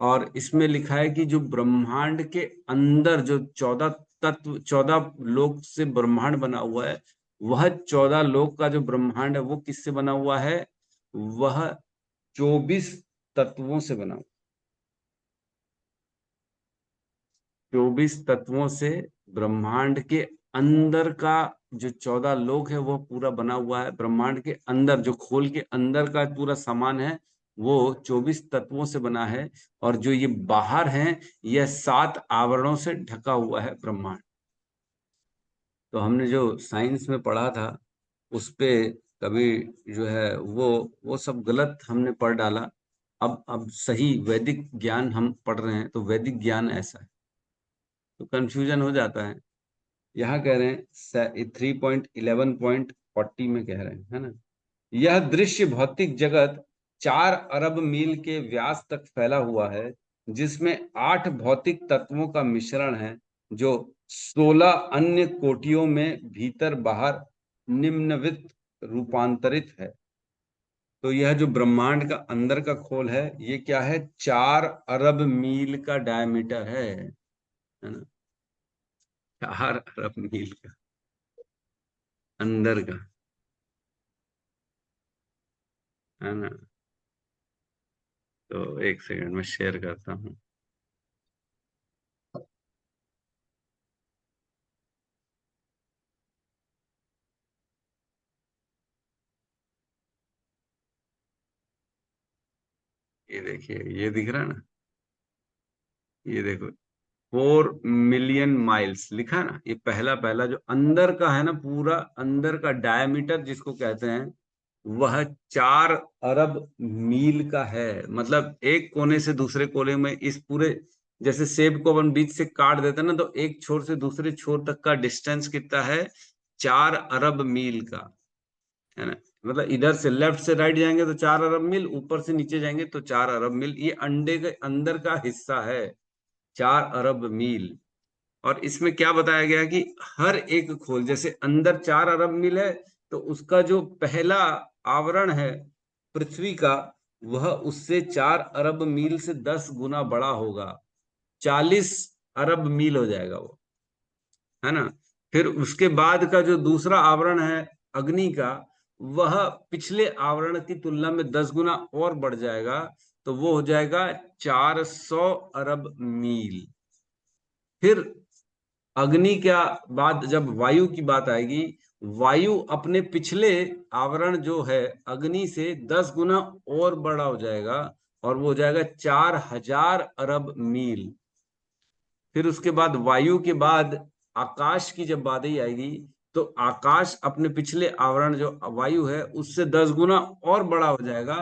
और इसमें लिखा है कि जो ब्रह्मांड के अंदर जो 14 तत्व, 14 लोक से ब्रह्मांड बना हुआ है, वह 14 लोक का जो ब्रह्मांड है वो किससे बना हुआ है? वह 24 तत्वों से बना हुआ। 24 तत्वों से ब्रह्मांड के अंदर का जो 14 लोक है वो पूरा बना हुआ है। ब्रह्मांड के अंदर जो खोल के अंदर का पूरा सामान है वो 24 तत्वों से बना है, और जो ये बाहर है यह 7 आवरणों से ढका हुआ है ब्रह्मांड। तो हमने जो साइंस में पढ़ा था उस पे कभी जो है वो सब गलत हमने पढ़ डाला। अब सही वैदिक ज्ञान हम पढ़ रहे हैं, तो वैदिक ज्ञान ऐसा है, तो कंफ्यूजन हो जाता है। यहाँ कह रहे हैं 3.11.40 में कह रहे हैं, है ना, यह दृश्य भौतिक जगत 4 अरब मील के व्यास तक फैला हुआ है, जिसमें 8 भौतिक तत्वों का मिश्रण है, जो 16 अन्य कोटियों में भीतर बाहर निम्नवित रूपांतरित है। तो यह जो ब्रह्मांड का अंदर का खोल है ये क्या है? 4 अरब मील का डायमीटर है ना, 4 अरब मील का अंदर का, है ना। तो एक सेकंड में शेयर करता हूँ। ये देखिए, ये दिख रहा है ना, ये देखो 4 मिलियन माइल्स लिखा है ना। ये पहला पहला जो अंदर का है ना, पूरा अंदर का डायमीटर जिसको कहते हैं, वह 4 अरब मील का है। मतलब एक कोने से दूसरे कोने में, इस पूरे, जैसे सेब को अपन बीच से काट देते हैं ना, तो एक छोर से दूसरे छोर तक का डिस्टेंस कितना है? 4 अरब मील का, है ना। मतलब इधर से लेफ्ट से राइट जाएंगे तो 4 अरब मील, ऊपर से नीचे जाएंगे तो 4 अरब मील। ये अंडे के अंदर का हिस्सा है, 4 अरब मील। और इसमें क्या बताया गया कि हर एक खोल, जैसे अंदर 4 अरब मील है, तो उसका जो पहला आवरण है पृथ्वी का, वह उससे 4 अरब मील से 10 गुना बड़ा होगा, 40 अरब मील हो जाएगा वो, है ना। फिर उसके बाद का जो दूसरा आवरण है अग्नि का, वह पिछले आवरण की तुलना में 10 गुना और बढ़ जाएगा, तो वो हो जाएगा 400 अरब मील। फिर अग्नि का बाद जब वायु की बात आएगी, वायु अपने पिछले आवरण जो है अग्नि से 10 गुना और बड़ा हो जाएगा, और वो हो जाएगा 4000 अरब मील। फिर उसके बाद वायु के बाद आकाश की जब बात आएगी, तो आकाश अपने पिछले आवरण जो वायु है उससे 10 गुना और बड़ा हो जाएगा,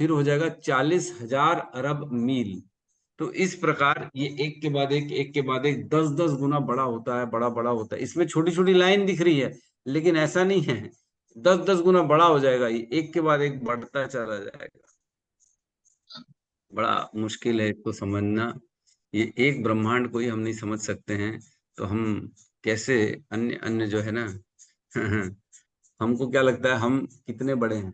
फिर हो जाएगा 40,000 अरब मील। तो इस प्रकार ये एक के बाद एक के बाद एक 10-10 गुना बड़ा होता है, बड़ा बड़ा होता है। इसमें छोटी छोटी लाइन दिख रही है, लेकिन ऐसा नहीं है, 10-10 गुना बड़ा हो जाएगा, ये एक के बाद एक बढ़ता चला जाएगा। बड़ा मुश्किल है इसको समझना। ये एक ब्रह्मांड को ही हम नहीं समझ सकते हैं, तो हम कैसे अन्य अन्य जो है ना हमको क्या लगता है हम कितने बड़े हैं?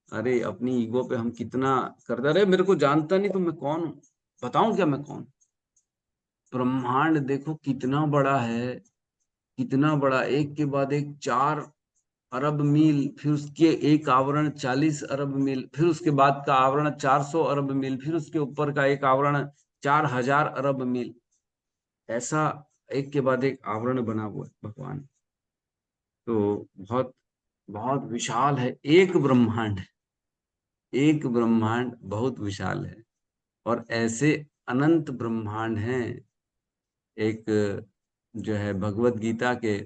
अरे अपनी ईगो पे हम कितना करते, अरे मेरे को जानता नहीं तो मैं कौन हूं? बताऊं क्या मैं कौन? ब्रह्मांड देखो कितना बड़ा है, कितना बड़ा, एक के बाद एक 4 अरब मील, फिर उसके एक आवरण 40 अरब मील, फिर उसके बाद का आवरण 400 अरब मील, फिर उसके ऊपर का एक आवरण 4000 अरब मील। ऐसा एक के बाद एक आवरण बना हुआ है भगवान। तो बहुत बहुत विशाल है, एक ब्रह्मांड, एक ब्रह्मांड बहुत विशाल है। और ऐसे अनंत ब्रह्मांड हैं। एक जो है भगवत गीता के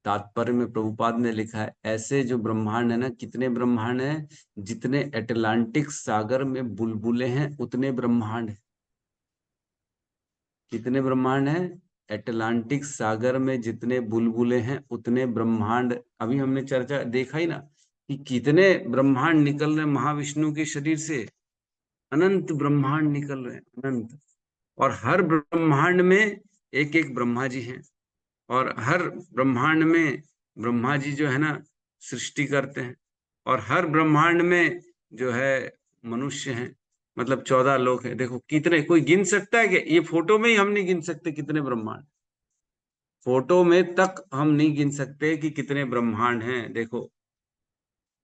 तात्पर्य में प्रभुपाद ने लिखा है, ऐसे जो ब्रह्मांड है ना, कितने ब्रह्मांड हैं? जितने अटलांटिक सागर में बुलबुले हैं उतने ब्रह्मांड हैं। कितने ब्रह्मांड हैं? अटलांटिक सागर में जितने बुलबुले हैं उतने ब्रह्मांड। अभी हमने चर्चा देखा ही ना कि कितने ब्रह्मांड निकल रहे हैं महाविष्णु के शरीर से, अनंत ब्रह्मांड निकल रहे हैं, अनंत। और हर ब्रह्मांड में एक एक ब्रह्मा जी हैं, और हर ब्रह्मांड में ब्रह्मा जी जो है ना सृष्टि करते हैं, और हर ब्रह्मांड में जो है मनुष्य हैं। मतलब 14 लोग हैं। देखो कितने, कोई गिन सकता है कि ये फोटो में ही हम नहीं गिन सकते कितने ब्रह्मांड। फोटो में तक हम नहीं गिन सकते कि कितने ब्रह्मांड हैं। देखो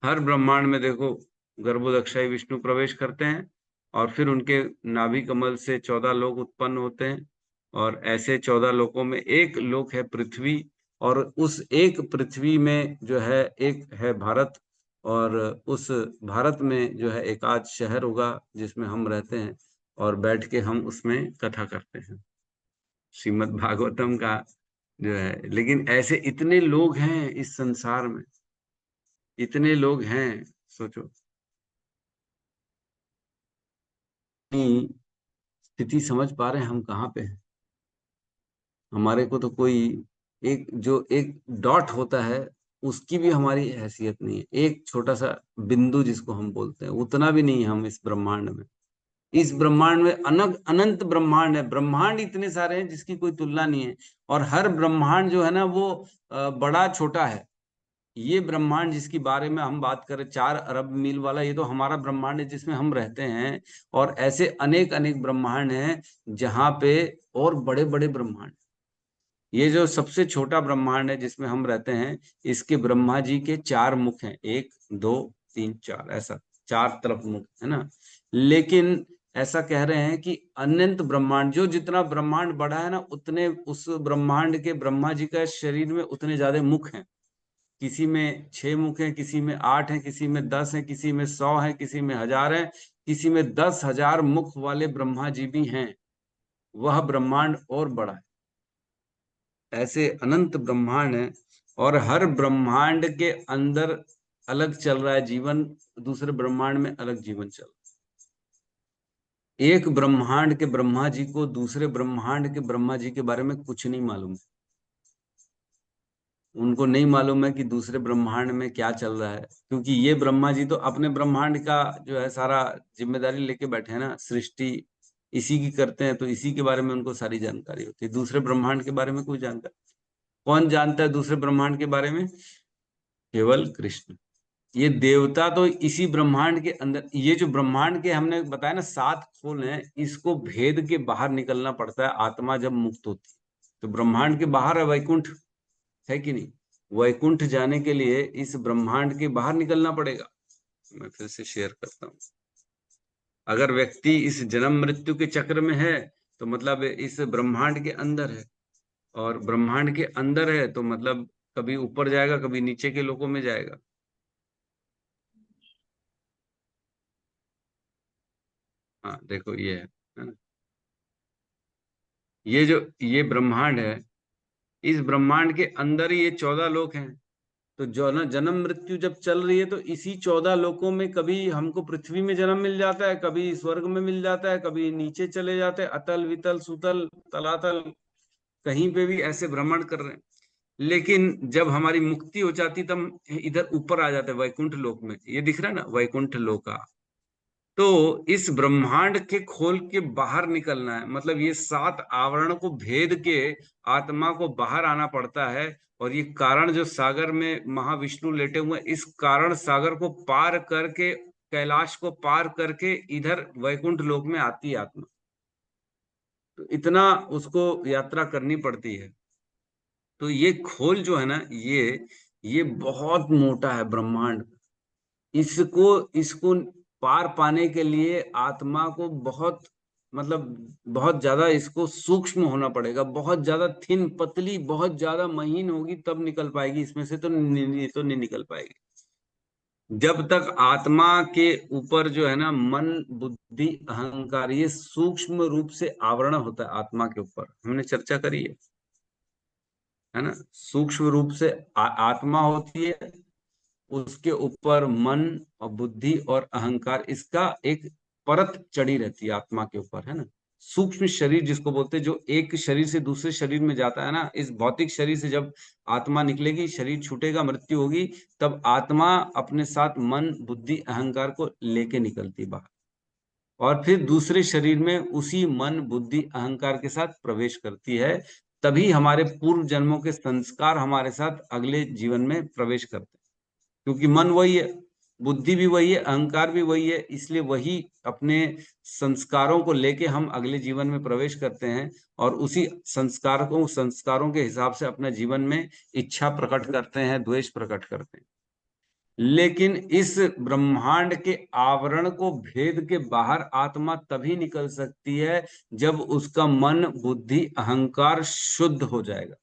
हर ब्रह्मांड में देखो गर्भोदक्षाई विष्णु प्रवेश करते हैं और फिर उनके नाभि कमल से 14 लोक उत्पन्न होते हैं, और ऐसे 14 लोकों में एक लोक है पृथ्वी, और उस एक पृथ्वी में जो है एक है भारत, और उस भारत में जो है एक आध शहर होगा जिसमें हम रहते हैं, और बैठ के हम उसमें कथा करते हैं श्रीमद् भागवतम का जो है। लेकिन ऐसे इतने लोग हैं इस संसार में, इतने लोग हैं, सोचो अपनी स्थिति समझ पा रहे हैं हम कहाँ पे हैं। हमारे को तो कोई एक जो एक डॉट होता है उसकी भी हमारी हैसियत नहीं है, एक छोटा सा बिंदु जिसको हम बोलते हैं, उतना भी नहीं है हम इस ब्रह्मांड में। इस ब्रह्मांड में अनंत अनंत ब्रह्मांड है, ब्रह्मांड इतने सारे हैं जिसकी कोई तुलना नहीं है, और हर ब्रह्मांड जो है ना वो बड़ा छोटा है। ये ब्रह्मांड जिसकी बारे में हम बात करें 4 अरब मील वाला, ये तो हमारा ब्रह्मांड है जिसमें हम रहते हैं, और ऐसे अनेक अनेक ब्रह्मांड हैं जहां पे और बड़े बड़े ब्रह्मांड। ये जो सबसे छोटा ब्रह्मांड है जिसमें हम रहते हैं, इसके ब्रह्मा जी के 4 मुख हैं, 1 2 3 4, ऐसा 4 तरफ मुख है ना। लेकिन ऐसा कह रहे हैं कि अनंत ब्रह्मांड, जो जितना ब्रह्मांड बड़ा है ना उतने उस ब्रह्मांड के ब्रह्मा जी का शरीर में उतने ज्यादा मुख हैं। किसी में 6 मुख हैं, किसी में 8 हैं, किसी में 10 हैं, किसी में 100 हैं, किसी में 1000 हैं, किसी में 10,000 मुख वाले ब्रह्मा जी भी हैं। वह ब्रह्मांड और बड़ा है। ऐसे अनंत ब्रह्मांड है, और हर ब्रह्मांड के अंदर अलग चल रहा है जीवन, दूसरे ब्रह्मांड में अलग जीवन चल रहा है। एक ब्रह्मांड के ब्रह्मा जी को दूसरे ब्रह्मांड के ब्रह्मा जी के बारे में कुछ नहीं मालूम है। उनको नहीं मालूम है कि दूसरे ब्रह्मांड में क्या चल रहा है, क्योंकि ये ब्रह्मा जी तो अपने ब्रह्मांड का जो है सारा जिम्मेदारी लेके बैठे हैं ना, सृष्टि इसी की करते हैं, तो इसी के बारे में उनको सारी जानकारी होती है। दूसरे ब्रह्मांड के बारे में कोई जानकारी, कौन जानता है दूसरे ब्रह्मांड के बारे में? केवल कृष्ण। ये देवता तो इसी ब्रह्मांड के अंदर, ये जो ब्रह्मांड के हमने बताया ना 7 खोल हैं, इसको भेद के बाहर निकलना पड़ता है आत्मा जब मुक्त होती है। तो ब्रह्मांड के बाहर है वैकुंठ, है कि नहीं? वैकुंठ जाने के लिए इस ब्रह्मांड के बाहर निकलना पड़ेगा। मैं फिर से शेयर करता हूँ। अगर व्यक्ति इस जन्म मृत्यु के चक्र में है तो मतलब इस ब्रह्मांड के अंदर है, और ब्रह्मांड के अंदर है तो मतलब कभी ऊपर जाएगा कभी नीचे के लोकों में जाएगा। हाँ देखो ये है ना, ये ब्रह्मांड है, इस ब्रह्मांड के अंदर ही ये 14 लोक हैं। तो जो ना जन्म मृत्यु जब चल रही है तो इसी 14 लोकों में कभी हमको पृथ्वी में जन्म मिल जाता है, कभी स्वर्ग में मिल जाता है, कभी नीचे चले जाते हैं, अतल वितल सुतल तलातल, कहीं पे भी ऐसे भ्रमण कर रहे हैं। लेकिन जब हमारी मुक्ति हो जाती तब इधर ऊपर आ जाते हैं वैकुंठ लोक में। ये दिख रहा है ना वैकुंठ लोका। तो इस ब्रह्मांड के खोल के बाहर निकलना है, मतलब ये 7 आवरण को भेद के आत्मा को बाहर आना पड़ता है। और ये कारण जो सागर में महाविष्णु लेटे हुए, इस कारण सागर को पार करके, कैलाश को पार करके इधर वैकुंठ लोक में आती है आत्मा। तो इतना उसको यात्रा करनी पड़ती है। तो ये खोल जो है ना, ये बहुत मोटा है ब्रह्मांड। इसको इसको पार पाने के लिए आत्मा को बहुत, मतलब बहुत ज्यादा इसको सूक्ष्म होना पड़ेगा, बहुत ज्यादा थिन पतली बहुत ज्यादा महीन होगी तब निकल पाएगी इसमें से, तो नहीं निकल पाएगी। जब तक आत्मा के ऊपर जो है ना मन बुद्धि अहंकार, ये सूक्ष्म रूप से आवरण होता है आत्मा के ऊपर, हमने चर्चा करी है ना। सूक्ष्म रूप से आत्मा होती है, उसके ऊपर मन और बुद्धि और अहंकार, इसका एक परत चढ़ी रहती है आत्मा के ऊपर, है ना। सूक्ष्म शरीर जिसको बोलते हैं, जो एक शरीर से दूसरे शरीर में जाता है ना, इस भौतिक शरीर से जब आत्मा निकलेगी, शरीर छूटेगा, मृत्यु होगी, तब आत्मा अपने साथ मन बुद्धि अहंकार को लेके निकलती बाहर, और फिर दूसरे शरीर में उसी मन बुद्धि अहंकार के साथ प्रवेश करती है। तभी हमारे पूर्व जन्मों के संस्कार हमारे साथ अगले जीवन में प्रवेश करते हैं, क्योंकि मन वही है। बुद्धि भी वही है, अहंकार भी वही है, इसलिए वही अपने संस्कारों को लेके हम अगले जीवन में प्रवेश करते हैं और उसी संस्कारों के हिसाब से अपने जीवन में इच्छा प्रकट करते हैं, द्वेष प्रकट करते हैं। लेकिन इस ब्रह्मांड के आवरण को भेद के बाहर आत्मा तभी निकल सकती है जब उसका मन, बुद्धि, अहंकार शुद्ध हो जाएगा।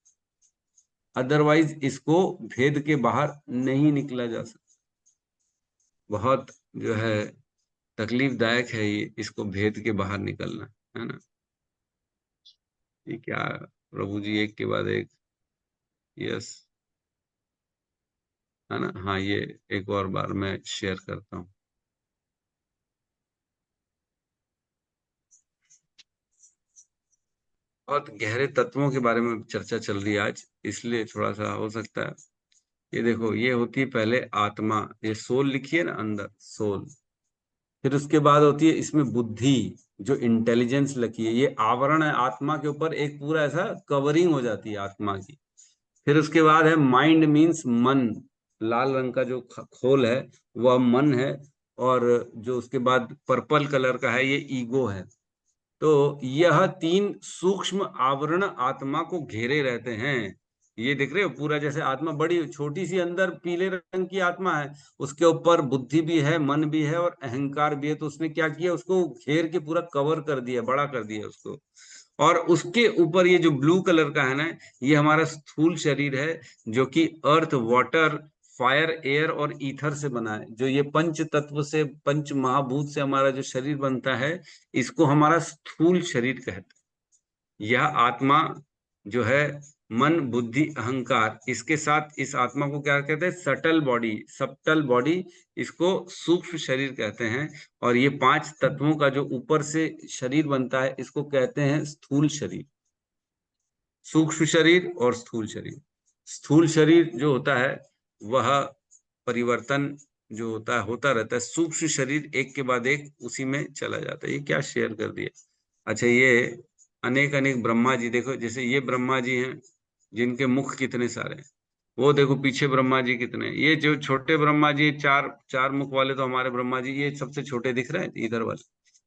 अदरवाइज इसको भेद के बाहर नहीं निकला जा सकता। बहुत जो है तकलीफदायक है ये, इसको भेद के बाहर निकलना, है ना। ये क्या प्रभु जी, एक के बाद एक। यस, है ना। हाँ, ये एक और बार मैं शेयर करता हूँ। बहुत गहरे तत्वों के बारे में चर्चा चल रही है आज, इसलिए थोड़ा सा हो सकता है। ये देखो, ये होती है पहले आत्मा, ये सोल लिखी है ना अंदर, सोल। फिर उसके बाद होती है इसमें बुद्धि, जो इंटेलिजेंस लिखी है, ये आवरण है आत्मा के ऊपर, एक पूरा ऐसा कवरिंग हो जाती है आत्मा की। फिर उसके बाद है माइंड, मीन्स मन, लाल रंग का जो खोल है वह मन है। और जो उसके बाद पर्पल कलर का है, ये ईगो है। तो यह तीन सूक्ष्म आवरण आत्मा को घेरे रहते हैं। ये देख रहे हो, पूरा जैसे आत्मा बड़ी छोटी सी अंदर पीले रंग की आत्मा है, उसके ऊपर बुद्धि भी है, मन भी है और अहंकार भी है। तो उसने क्या किया, उसको घेर के पूरा कवर कर दिया, बड़ा कर दिया उसको। और उसके ऊपर ये जो ब्लू कलर का है ना, ये हमारा स्थूल शरीर है, जो कि अर्थ, वाटर, फायर, एयर और ईथर से बना है। जो ये पंच तत्व से, पंच महाभूत से हमारा जो शरीर बनता है, इसको हमारा स्थूल शरीर कहते हैं। यह आत्मा जो है, मन, बुद्धि, अहंकार, इसके साथ इस आत्मा को क्या कहते हैं, सटल बॉडी, सब्टल बॉडी, इसको सूक्ष्म शरीर कहते हैं। और ये पांच तत्वों का जो ऊपर से शरीर बनता है, इसको कहते हैं स्थूल शरीर। सूक्ष्म शरीर और स्थूल शरीर। स्थूल शरीर जो होता है वह परिवर्तन जो होता रहता है। सूक्ष्म शरीर एक के बाद एक उसी में चला जाता है। ये क्या शेयर कर दिया। अच्छा, ये अनेक अनेक ब्रह्मा जी, देखो जैसे ये ब्रह्मा जी हैं, जिनके मुख कितने सारे हैं। वो देखो पीछे ब्रह्मा जी कितने हैं। ये जो छोटे ब्रह्मा जी, चार चार मुख वाले तो हमारे ब्रह्मा जी, ये सबसे छोटे दिख रहे हैं इधर वाले,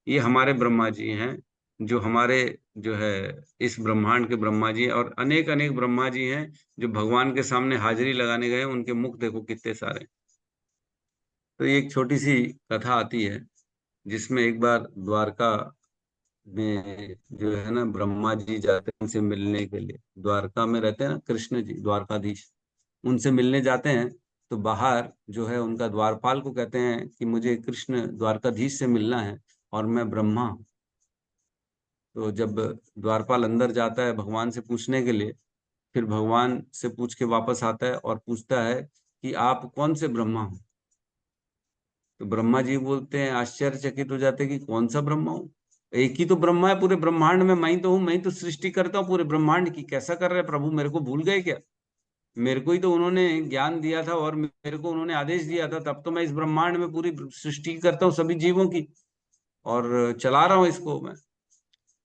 ये हमारे ब्रह्मा जी हैं, जो हमारे जो है इस ब्रह्मांड के ब्रह्मा जी हैं। और अनेक अनेक ब्रह्मा जी हैं जो भगवान के सामने हाजिरी लगाने गए, उनके मुख देखो कितने सारे। तो ये एक छोटी सी कथा आती है, जिसमें एक बार द्वारका में जो है ना, ब्रह्मा जी जाते हैं उनसे मिलने के लिए। द्वारका में रहते हैं ना कृष्ण जी, द्वारकाधीश, उनसे मिलने जाते हैं। तो बाहर जो है उनका द्वारपाल को कहते हैं कि मुझे कृष्ण द्वारकाधीश से मिलना है और मैं ब्रह्मा हूं। तो जब द्वारपाल अंदर जाता है भगवान से पूछने के लिए, फिर भगवान से पूछ के वापस आता है और पूछता है कि आप कौन से ब्रह्मा हो। तो ब्रह्मा जी बोलते हैं, आश्चर्यचकित हो जाते हैं कि कौन सा ब्रह्मा हूँ, एक ही तो ब्रह्मा है पूरे ब्रह्मांड में, मैं ही तो हूँ, मैं ही तो सृष्टि करता हूँ पूरे ब्रह्मांड की। कैसा कर रहे हैं प्रभु, मेरे को भूल गए क्या? मेरे को ही तो उन्होंने ज्ञान दिया था और मेरे को उन्होंने आदेश दिया था, तब तो मैं इस ब्रह्मांड में पूरी सृष्टि करता हूँ सभी जीवों की और चला रहा हूँ इसको मैं।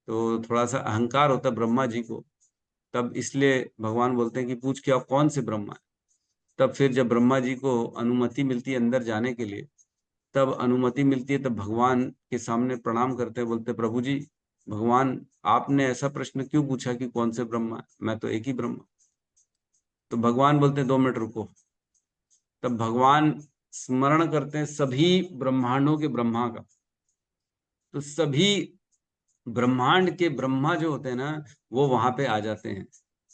तो थोड़ा सा अहंकार होता है ब्रह्मा जी को। तब इसलिए भगवान बोलते हैं कि पूछ के आप कौन से ब्रह्मा है। तब फिर जब ब्रह्मा जी को अनुमति मिलती है अंदर जाने के लिए, तब अनुमति मिलती है, तब भगवान के सामने प्रणाम करते हैं, बोलते प्रभु जी, भगवान आपने ऐसा प्रश्न क्यों पूछा कि कौन से ब्रह्मा है, मैं तो एक ही ब्रह्मा। तो भगवान बोलते हैं 2 मिनट रुको। तब भगवान स्मरण करते हैं सभी ब्रह्मांडों के ब्रह्मा का। तो सभी ब्रह्मांड के ब्रह्मा जो होते हैं ना, वो वहां पे आ जाते हैं,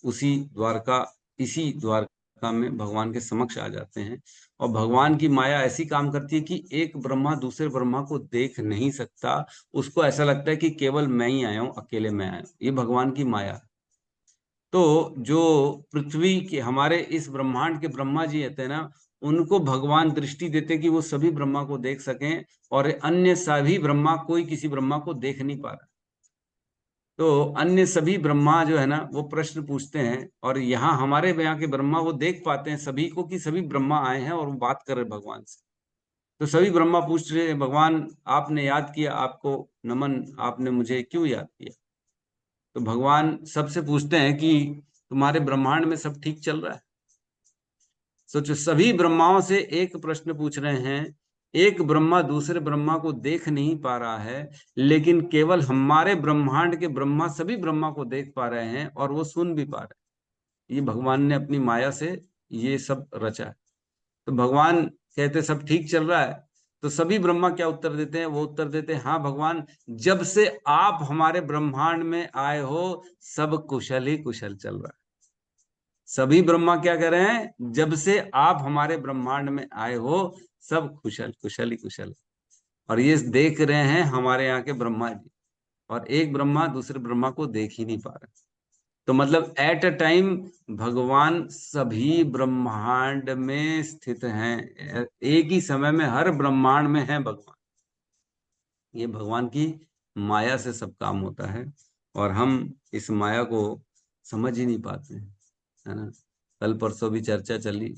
उसी द्वारका, इसी द्वारका में भगवान के समक्ष आ जाते हैं। और भगवान की माया ऐसी काम करती है कि एक ब्रह्मा दूसरे ब्रह्मा को देख नहीं सकता। उसको ऐसा लगता है कि केवल मैं ही आया हूं, अकेले मैं आया हूं। ये भगवान की माया है। तो जो पृथ्वी के, हमारे इस ब्रह्मांड के ब्रह्मा जी होते हैं ना, उनको भगवान दृष्टि देते कि वो सभी ब्रह्मा को देख सकें, और अन्य सभी ब्रह्मा, कोई किसी ब्रह्मा को देख नहीं पा रहा। तो अन्य सभी ब्रह्मा जो है ना, वो प्रश्न पूछते हैं, और यहाँ हमारे यहाँ के ब्रह्मा वो देख पाते हैं सभी को कि सभी ब्रह्मा आए हैं और वो बात कर रहे भगवान से। तो सभी ब्रह्मा पूछ रहे हैं, भगवान आपने याद किया, आपको नमन, आपने मुझे क्यों याद किया? तो भगवान सबसे पूछते हैं कि तुम्हारे ब्रह्मांड में सब ठीक चल रहा है? सोचो, सभी ब्रह्माओं से एक प्रश्न पूछ रहे हैं, एक ब्रह्मा दूसरे ब्रह्मा को देख नहीं पा रहा है, लेकिन केवल हमारे ब्रह्मांड के ब्रह्मा सभी ब्रह्मा को देख पा रहे हैं और वो सुन भी पा रहे हैं। ये भगवान ने अपनी माया से ये सब रचा है। तो भगवान कहते सब ठीक चल रहा है, तो सभी ब्रह्मा क्या उत्तर देते हैं? वो उत्तर देते हैं, हाँ भगवान, जब से आप हमारे ब्रह्मांड में आए हो सब कुशल ही कुशल चल रहा है। सभी ब्रह्मा क्या कह रहे हैं? जब से आप हमारे ब्रह्मांड में आए हो सब कुशल कुशल ही कुशल। और ये देख रहे हैं हमारे यहाँ के ब्रह्मा जी, और एक ब्रह्मा दूसरे ब्रह्मा को देख ही नहीं पा रहे। तो मतलब एट अ टाइम भगवान सभी ब्रह्मांड में स्थित हैं, एक ही समय में हर ब्रह्मांड में है भगवान। ये भगवान की माया से सब काम होता है, और हम इस माया को समझ ही नहीं पाते हैं, है ना। कल परसों भी चर्चा चली,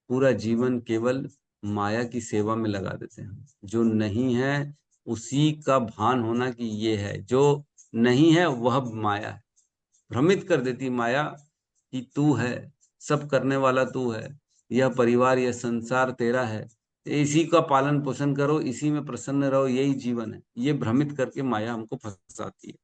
पूरा जीवन केवल माया की सेवा में लगा देते हैं। जो नहीं है उसी का भान होना कि ये है, जो नहीं है वह माया है। भ्रमित कर देती माया कि तू है, सब करने वाला तू है, यह परिवार यह संसार तेरा है, इसी का पालन पोषण करो, इसी में प्रसन्न रहो, यही जीवन है। ये भ्रमित करके माया हमको फंसाती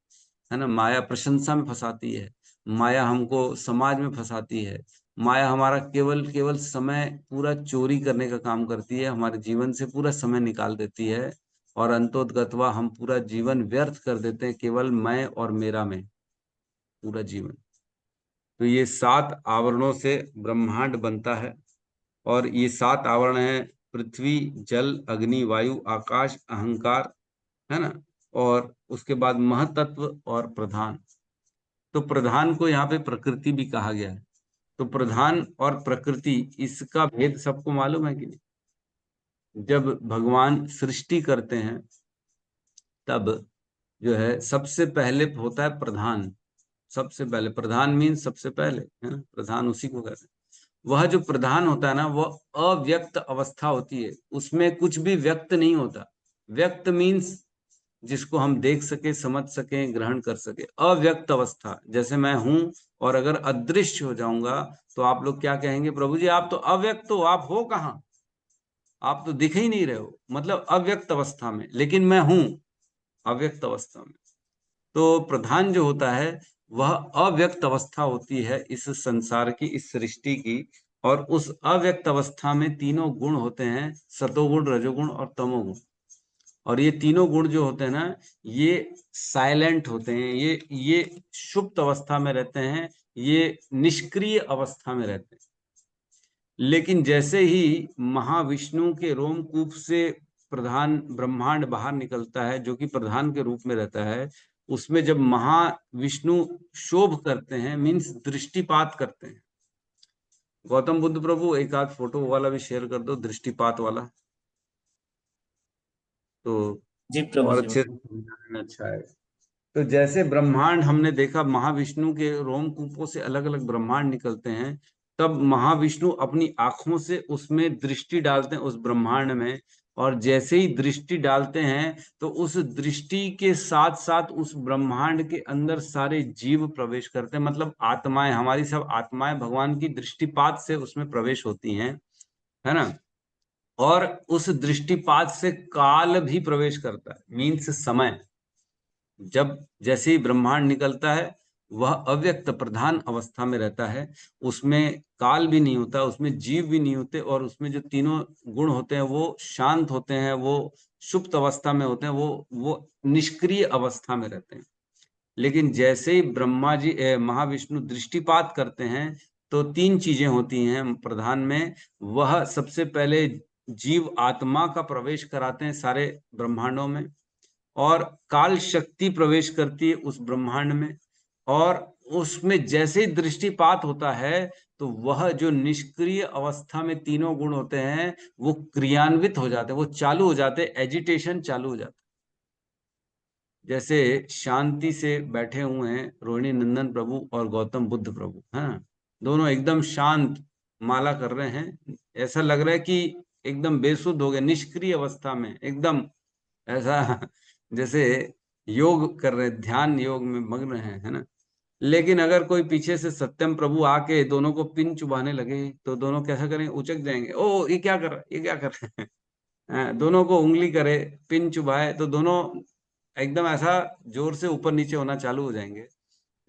है ना। माया प्रशंसा में फंसाती है, माया हमको समाज में फंसाती है, माया हमारा केवल केवल समय पूरा चोरी करने का काम करती है, हमारे जीवन से पूरा समय निकाल देती है, और अंतोतगत्वा हम पूरा जीवन व्यर्थ कर देते हैं केवल मैं और मेरा में, पूरा जीवन। तो ये 7 आवरणों से ब्रह्मांड बनता है, और ये 7 आवरण है पृथ्वी, जल, अग्नि, वायु, आकाश, अहंकार, है ना। और उसके बाद महतत्व और प्रधान। तो प्रधान को यहाँ पे प्रकृति भी कहा गया है। तो प्रधान और प्रकृति, इसका भेद सबको मालूम है कि नहीं? जब भगवान सृष्टि करते हैं तब जो है सबसे पहले होता है प्रधान। सबसे पहले प्रधान मीन्स सबसे पहले, है ना, प्रधान उसी को कहते हैं। वह जो प्रधान होता है ना, वह अव्यक्त अवस्था होती है, उसमें कुछ भी व्यक्त नहीं होता। व्यक्त मीन्स जिसको हम देख सके, समझ सके, ग्रहण कर सके। अव्यक्त अवस्था, जैसे मैं हूं और अगर अदृश्य हो जाऊंगा तो आप लोग क्या कहेंगे? प्रभु जी आप तो अव्यक्त हो, आप हो कहाँ? आप तो दिख ही नहीं रहे हो, मतलब अव्यक्त अवस्था में, लेकिन मैं हूं अव्यक्त अवस्था में। तो प्रधान जो होता है वह अव्यक्त अवस्था होती है इस संसार की, इस सृष्टि की। और उस अव्यक्त अवस्था में तीनों गुण होते हैं, सतोगुण, रजोगुण और तमोगुण। और ये तीनों गुण जो होते हैं ना, ये साइलेंट होते हैं, ये सुप्त अवस्था में रहते हैं, ये निष्क्रिय अवस्था में रहते हैं। लेकिन जैसे ही महाविष्णु के रोमकूप से प्रधान ब्रह्मांड बाहर निकलता है, जो कि प्रधान के रूप में रहता है, उसमें जब महाविष्णु शोभ करते हैं, मीन्स दृष्टिपात करते हैं। गौतम बुद्ध प्रभु एक आध फोटो वाला भी शेयर कर दो, दृष्टिपात वाला, तो जी प्रभु और जी। अच्छे से समझाने में अच्छा है। तो जैसे ब्रह्मांड हमने देखा, महाविष्णु के रोमकूपों से अलग अलग ब्रह्मांड निकलते हैं, तब महाविष्णु अपनी आंखों से उसमें दृष्टि डालते हैं, उस ब्रह्मांड में। और जैसे ही दृष्टि डालते हैं तो उस दृष्टि के साथ साथ उस ब्रह्मांड के अंदर सारे जीव प्रवेश करते हैं, मतलब आत्माएं, हमारी सब आत्माएं भगवान की दृष्टिपात से उसमें प्रवेश होती हैं, है ना। और उस दृष्टिपात से काल भी प्रवेश करता है, मीन्स समय। जब जैसे ही ब्रह्मांड निकलता है वह अव्यक्त प्रधान अवस्था में रहता है, उसमें काल भी नहीं होता, उसमें जीव भी नहीं होते, और उसमें जो तीनों गुण होते हैं वो शांत होते हैं, वो सुप्त अवस्था में होते हैं, वो निष्क्रिय अवस्था में रहते हैं। लेकिन जैसे ही ब्रह्मा जी महाविष्णु दृष्टिपात करते हैं तो 3 चीजें होती हैं प्रधान में। वह सबसे पहले जीव आत्मा का प्रवेश कराते हैं सारे ब्रह्मांडों में, और काल शक्ति प्रवेश करती है उस ब्रह्मांड में। और उसमें जैसे ही दृष्टिपात होता है तो वह जो निष्क्रिय अवस्था में तीनों गुण होते हैं वो क्रियान्वित हो जाते हैं, वो चालू हो जाते हैं, एजिटेशन चालू हो जाता है। जैसे शांति से बैठे हुए हैं रोहिणी नंदन प्रभु और गौतम बुद्ध प्रभु, हाँ, दोनों एकदम शांत माला कर रहे हैं, ऐसा लग रहा है कि एकदम बेसुध हो गए, निष्क्रिय अवस्था में एकदम, ऐसा जैसे योग कर रहे, ध्यान योग में मग्न है ना। लेकिन अगर कोई पीछे से सत्यम प्रभु आके दोनों को पिन चुभाने लगे तो दोनों कैसा करें, उचक जाएंगे, ओ ये क्या कर रहा है, ये क्या कर रहा है। दोनों को उंगली करे, पिन चुभाए तो दोनों एकदम ऐसा जोर से ऊपर नीचे होना चालू हो जाएंगे।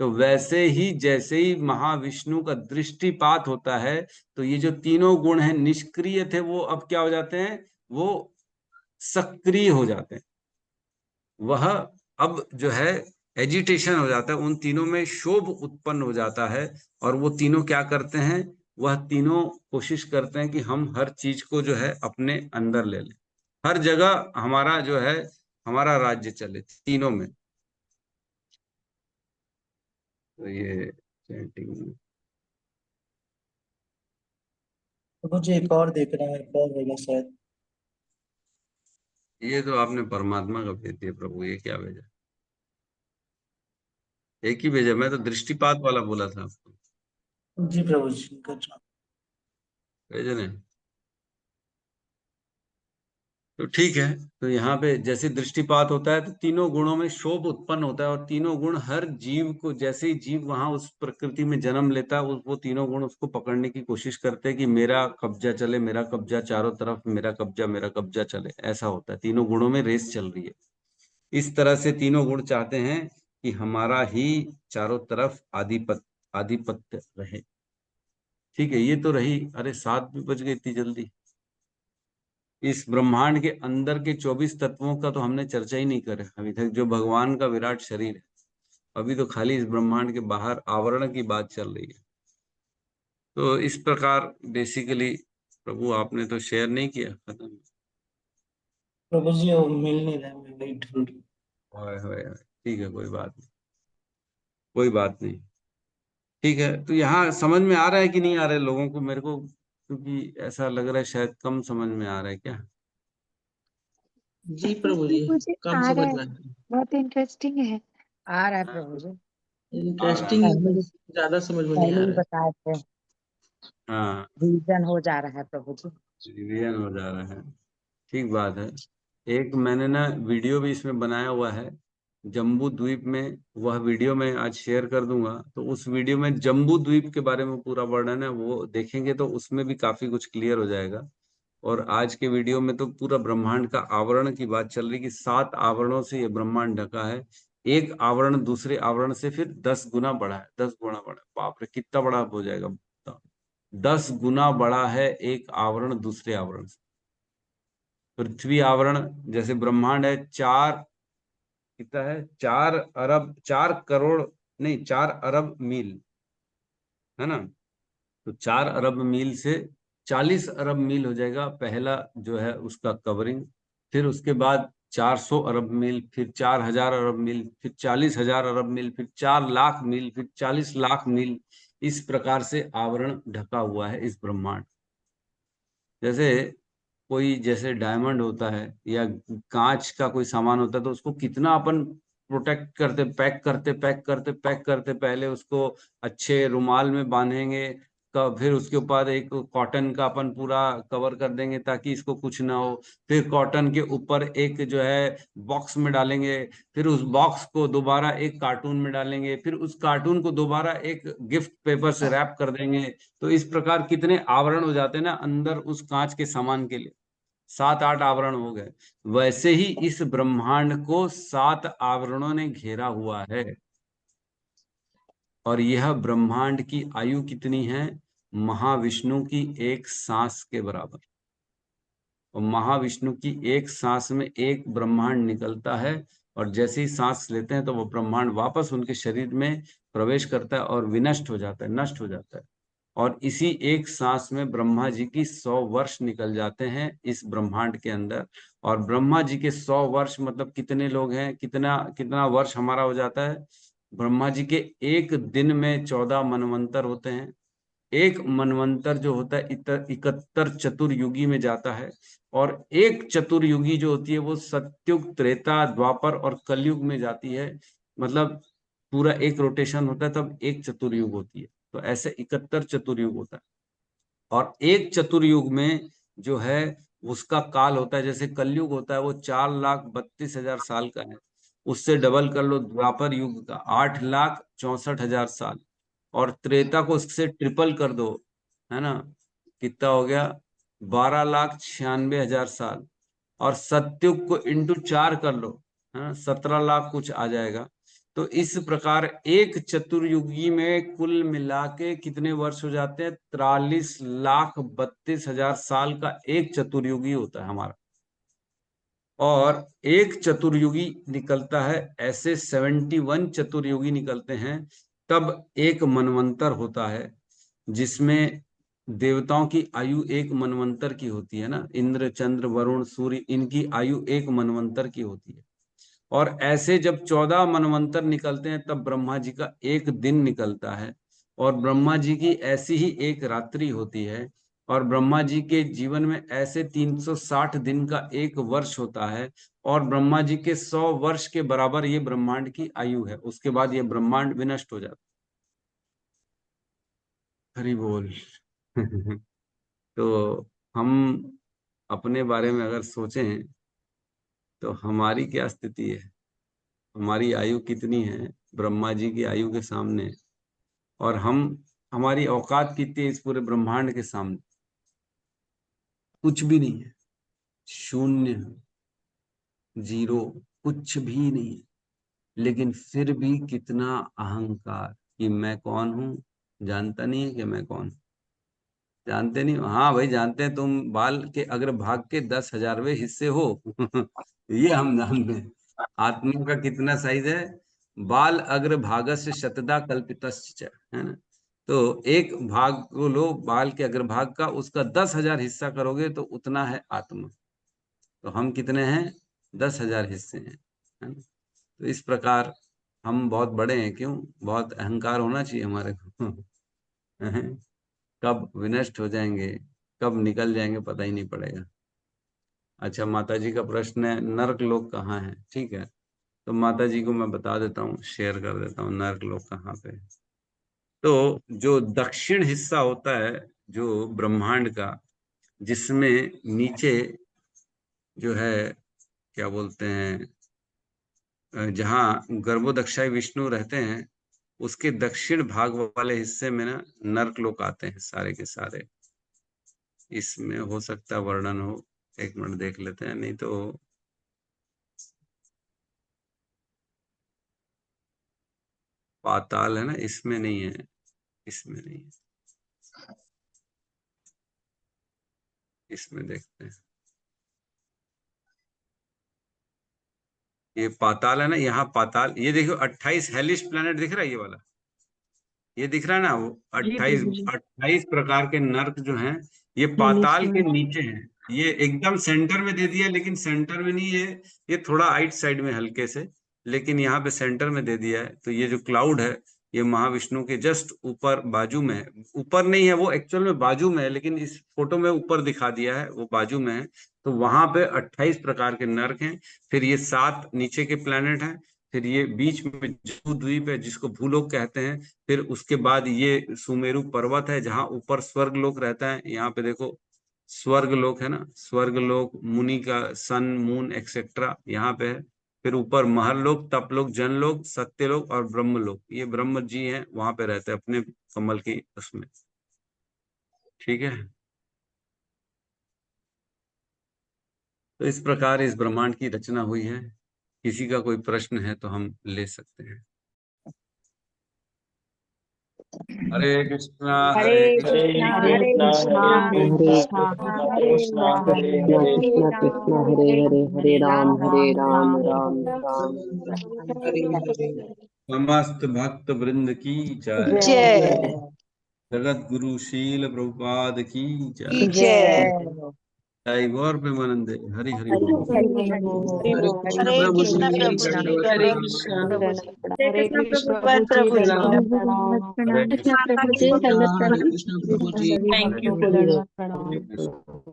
तो वैसे ही जैसे ही महाविष्णु का दृष्टिपात होता है तो ये जो तीनों गुण हैं निष्क्रिय थे वो अब क्या हो जाते हैं, वो सक्रिय हो जाते हैं। वह अब जो है एजिटेशन हो जाता है, उन तीनों में शोभ उत्पन्न हो जाता है। और वो तीनों क्या करते हैं, वह तीनों कोशिश करते हैं कि हम हर चीज को जो है अपने अंदर ले लें, हर जगह हमारा जो है हमारा राज्य चले तीनों में। तो ये चैंटिंग मुझे एक और देख रहा है, एक और होगा शायद। ये तो आपने परमात्मा का भेज दिया प्रभु, ये क्या भेजा, एक ही भेजा, मैं तो दृष्टिपात वाला बोला था आपको, जी प्रभु जी, गजब। भेजे नहीं। तो ठीक है, तो यहाँ पे जैसे दृष्टिपात होता है तो तीनों गुणों में शोभ उत्पन्न होता है, और तीनों गुण हर जीव को, जैसे ही जीव वहां उस प्रकृति में जन्म लेता है वो तीनों गुण उसको पकड़ने की कोशिश करते हैं कि मेरा कब्जा चले, मेरा कब्जा चारों तरफ, मेरा कब्जा चले, ऐसा होता है। तीनों गुणों में रेस चल रही है। इस तरह से तीनों गुण चाहते हैं कि हमारा ही चारों तरफ आधिपत्य रहे। ठीक है, ये तो रही। अरे 7 भी बज गए इतनी जल्दी। इस ब्रह्मांड के अंदर के 24 तत्वों का तो हमने चर्चा ही नहीं करे अभी तक, जो भगवान का विराट शरीर है। अभी तो खाली इस ब्रह्मांड के बाहर आवरण की बात चल रही है। तो इस प्रकार बेसिकली प्रभु आपने तो शेयर नहीं किया, खत्म। प्रभु जी वो मिल नहीं रहा, मैं वही ढूंढ। होए होए होए, ठीक है, कोई बात नहीं, कोई बात नहीं। ठीक है, तो यहाँ समझ में आ रहा है कि नहीं आ रहा है लोगों को, मेरे को क्योंकि ऐसा लग रहा है शायद कम समझ में आ रहा है क्या। जी प्रभु जी, मुझे कम आ रहा समझ है, में आया। बहुत इंटरेस्टिंग है। आ रहा है प्रभु जी, आ रहा इंटरेस्टिंग है। है पहले पर ही ज्यादा समझ में नहीं पहले आ ही रहा है। बताए थे, हाँ, रिवीजन हो जा रहा है प्रभु जी। रिवीजन हो जा रहा है, ठीक बात है। एक मैंने ना वीडियो भी इसमें बनाया हुआ है, जम्बू द्वीप में। वह वीडियो मैं आज शेयर कर दूंगा। तो उस वीडियो में जम्बू द्वीप के बारे में पूरा वर्णन है, वो देखेंगे तो उसमें भी काफी कुछ क्लियर हो जाएगा। और आज के वीडियो में तो पूरा ब्रह्मांड का आवरण की बात चल रही कि 7 आवरणों से ये ब्रह्मांड ढका है। एक आवरण दूसरे आवरण से फिर 10 गुना बड़ा है, 10 गुना बड़ा है। बाप रे, कितना बड़ा हो जाएगा, 10 गुना बड़ा है एक आवरण दूसरे आवरण से। पृथ्वी आवरण, जैसे ब्रह्मांड है, 4 कितना है, 4 अरब, 4 करोड़, नहीं 4 अरब मील, है ना। तो 4 अरब मील से 40 अरब मील हो जाएगा पहला जो है उसका कवरिंग। फिर उसके बाद 400 अरब मील, फिर 4000 अरब मील, फिर 40,000 अरब मील, फिर 4 लाख मील, फिर 40 लाख मील। इस प्रकार से आवरण ढका हुआ है इस ब्रह्मांड। जैसे कोई, जैसे डायमंड होता है या कांच का कोई सामान होता है तो उसको कितना अपन प्रोटेक्ट करते, पैक करते, पहले उसको अच्छे रुमाल में बांधेंगे, फिर उसके ऊपर एक कॉटन का अपन पूरा कवर कर देंगे ताकि इसको कुछ ना हो। फिर कॉटन के ऊपर एक जो है बॉक्स में डालेंगे, फिर उस बॉक्स को दोबारा एक कार्टून में डालेंगे, फिर उस कार्टून को दोबारा एक गिफ्ट पेपर से रैप कर देंगे। तो इस प्रकार कितने आवरण हो जाते हैं ना अंदर उस कांच के सामान के लिए, 7-8 आवरण हो गए। वैसे ही इस ब्रह्मांड को 7 आवरणों ने घेरा हुआ है। और यह ब्रह्मांड की आयु कितनी है, महाविष्णु की एक सांस के बराबर। और महाविष्णु की एक सांस में एक ब्रह्मांड निकलता है, और जैसे ही सांस लेते हैं तो वो ब्रह्मांड वापस उनके शरीर में प्रवेश करता है और विनष्ट हो जाता है, नष्ट हो जाता है। और इसी एक सांस में ब्रह्मा जी की 100 वर्ष निकल जाते हैं इस ब्रह्मांड के अंदर। और ब्रह्मा जी के 100 वर्ष मतलब कितने लोग हैं, कितना कितना वर्ष हमारा हो जाता है। ब्रह्मा जी के एक दिन में 14 मनवंतर होते हैं। एक मनवंतर जो होता है 71 चतुर्युगी में जाता है। और एक चतुर्युगी जो होती है वो सत्युग, त्रेता, द्वापर और कलयुग में जाती है। मतलब पूरा एक रोटेशन होता है तब एक चतुर्युग होती है। तो ऐसे 71 चतुर्युग होता है। और एक चतुर्युग में जो है उसका काल होता है, जैसे कलयुग होता है वो 4,32,000 साल का है। उससे डबल कर लो द्वापर युग का 8,64,000 साल, और त्रेता को उससे ट्रिपल कर दो, है ना, कितना हो गया 12,96,000 साल, और सतयुग को इंटू 4 कर लो, है ना, 17 लाख कुछ आ जाएगा। तो इस प्रकार एक चतुर्युगी में कुल मिला के कितने वर्ष हो जाते हैं? 43,32,000 साल का एक चतुर्युगी होता है हमारा। और एक चतुर्युगी निकलता है, ऐसे 71 चतुर्युगी निकलते हैं, तब एक मनवंतर होता है, जिसमें देवताओं की आयु एक मनवंतर की होती है ना, इंद्र चंद्र वरुण सूर्य, इनकी आयु एक मनवंतर की होती है। और ऐसे जब 14 मनवंतर निकलते हैं तब ब्रह्मा जी का एक दिन निकलता है, और ब्रह्मा जी की ऐसी ही एक रात्रि होती है, और ब्रह्मा जी के जीवन में ऐसे 360 दिन का एक वर्ष होता है, और ब्रह्मा जी के 100 वर्ष के बराबर ये ब्रह्मांड की आयु है। उसके बाद ये ब्रह्मांड विनष्ट हो जाता है। हरि बोल। तो हम अपने बारे में अगर सोचें तो हमारी क्या स्थिति है, हमारी आयु कितनी है ब्रह्मा जी की आयु के सामने, और हमारी औकात कितनी है इस पूरे ब्रह्मांड के सामने? कुछ भी नहीं है, शून्य, जीरो, कुछ भी नहीं है। लेकिन फिर भी कितना अहंकार कि मैं कौन हूं, जानता नहीं है कि मैं कौन हूं। जानते नहीं हो? हाँ भाई जानते हैं, तुम बाल के अग्रभाग के 10,000वें हिस्से हो। ये हम जानते हैं। आत्मा का कितना साइज है? बाल अग्रभागस्य शतदा कल्पितस्य, है ना। तो एक भाग को लो बाल के अग्रभाग का, उसका 10,000 हिस्सा करोगे तो उतना है आत्मा। तो हम कितने हैं? 10,000 हिस्से हैं, है ना। तो इस प्रकार हम बहुत बड़े हैं। क्यों? बहुत अहंकार होना चाहिए हमारे को। कब विनष्ट हो जाएंगे, कब निकल जाएंगे पता ही नहीं पड़ेगा। अच्छा, माता जी का प्रश्न है नर्क लोक कहाँ है? ठीक है, तो माता जी को मैं बता देता हूँ, शेयर कर देता हूँ नर्क लोक कहाँ पे है। तो जो दक्षिण हिस्सा होता है जो ब्रह्मांड का, जिसमें नीचे जो है क्या बोलते हैं, जहाँ गर्भोदक्षाई विष्णु रहते हैं, उसके दक्षिण भाग वाले हिस्से में ना नर्क लोक आते हैं सारे के सारे। इसमें हो सकता है वर्णन हो, एक मिनट देख लेते हैं, नहीं तो पाताल है ना, इसमें नहीं है, इसमें नहीं है, इसमें देखते हैं। ये पाताल है ना, यहाँ पाताल, ये देखो 28 हेलिश प्लैनेट दिख रहा है, ये वाला, ये दिख रहा है ना, वो 28 प्रकार के नर्क जो हैं, ये पाताल के नीचे हैं। ये एकदम सेंटर में दे दिया, लेकिन सेंटर में नहीं है, ये थोड़ा आइट साइड में हल्के से, लेकिन यहाँ पे सेंटर में दे दिया है। तो ये जो क्लाउड है, ये महाविष्णु के जस्ट ऊपर बाजू में है। ऊपर नहीं है वो, एक्चुअल में बाजू में है, लेकिन इस फोटो में ऊपर दिखा दिया है, वो बाजू में है। तो वहां पे 28 प्रकार के नर्क हैं। फिर ये 7 नीचे के प्लेनेट हैं। फिर ये बीच में जम्बू द्वीप है जिसको भूलोक कहते हैं। फिर उसके बाद ये सुमेरु पर्वत है जहां ऊपर स्वर्ग लोक रहता है। यहाँ पे देखो स्वर्ग लोक है ना, स्वर्ग लोक, मुनि का सन मून एक्सेट्रा यहाँ पे है। फिर ऊपर महल लोक, तप लोक, जन लोक, सत्य लोक और ब्रह्म लोक। ये ब्रह्म जी हैं, वहां पे रहते हैं अपने कमल की उसमें। ठीक है, तो इस प्रकार इस ब्रह्मांड की रचना हुई है। किसी का कोई प्रश्न है तो हम ले सकते हैं। हरे कृष्णा हरे हरे कृष्णा हरे हरे कृष्णा कृष्णा हरे कृष्णा कृष्णा कृष्णा हरे कृष्णा हरे हरे हरे कृष्णा राम कृष्णा हरे हरे हरे राम हरे राम हरे राम राम राम राम हरे राम हरे हरे समस्त भक्त वृंद की जय। जय जगत गुरु शील प्रभुपाद की की जय। जय। जय जय गौर प्रेमानंदे। हरि हरि हरि बोल। हरि बोल हरे हरि कृष्ण हरे प्रभु जी कृष्ण कृष्ण प्रभु जी, दंडवत हरे प्रणाम। कृष्ण प्रभु जी, हरे कृष्ण प्रभु जी प्रणाम। दंडवत प्रणाम हरे कृष्ण हरे कृष्ण प्रभु जी। Thank you. हरे दंडवत कृष्ण। प्रणाम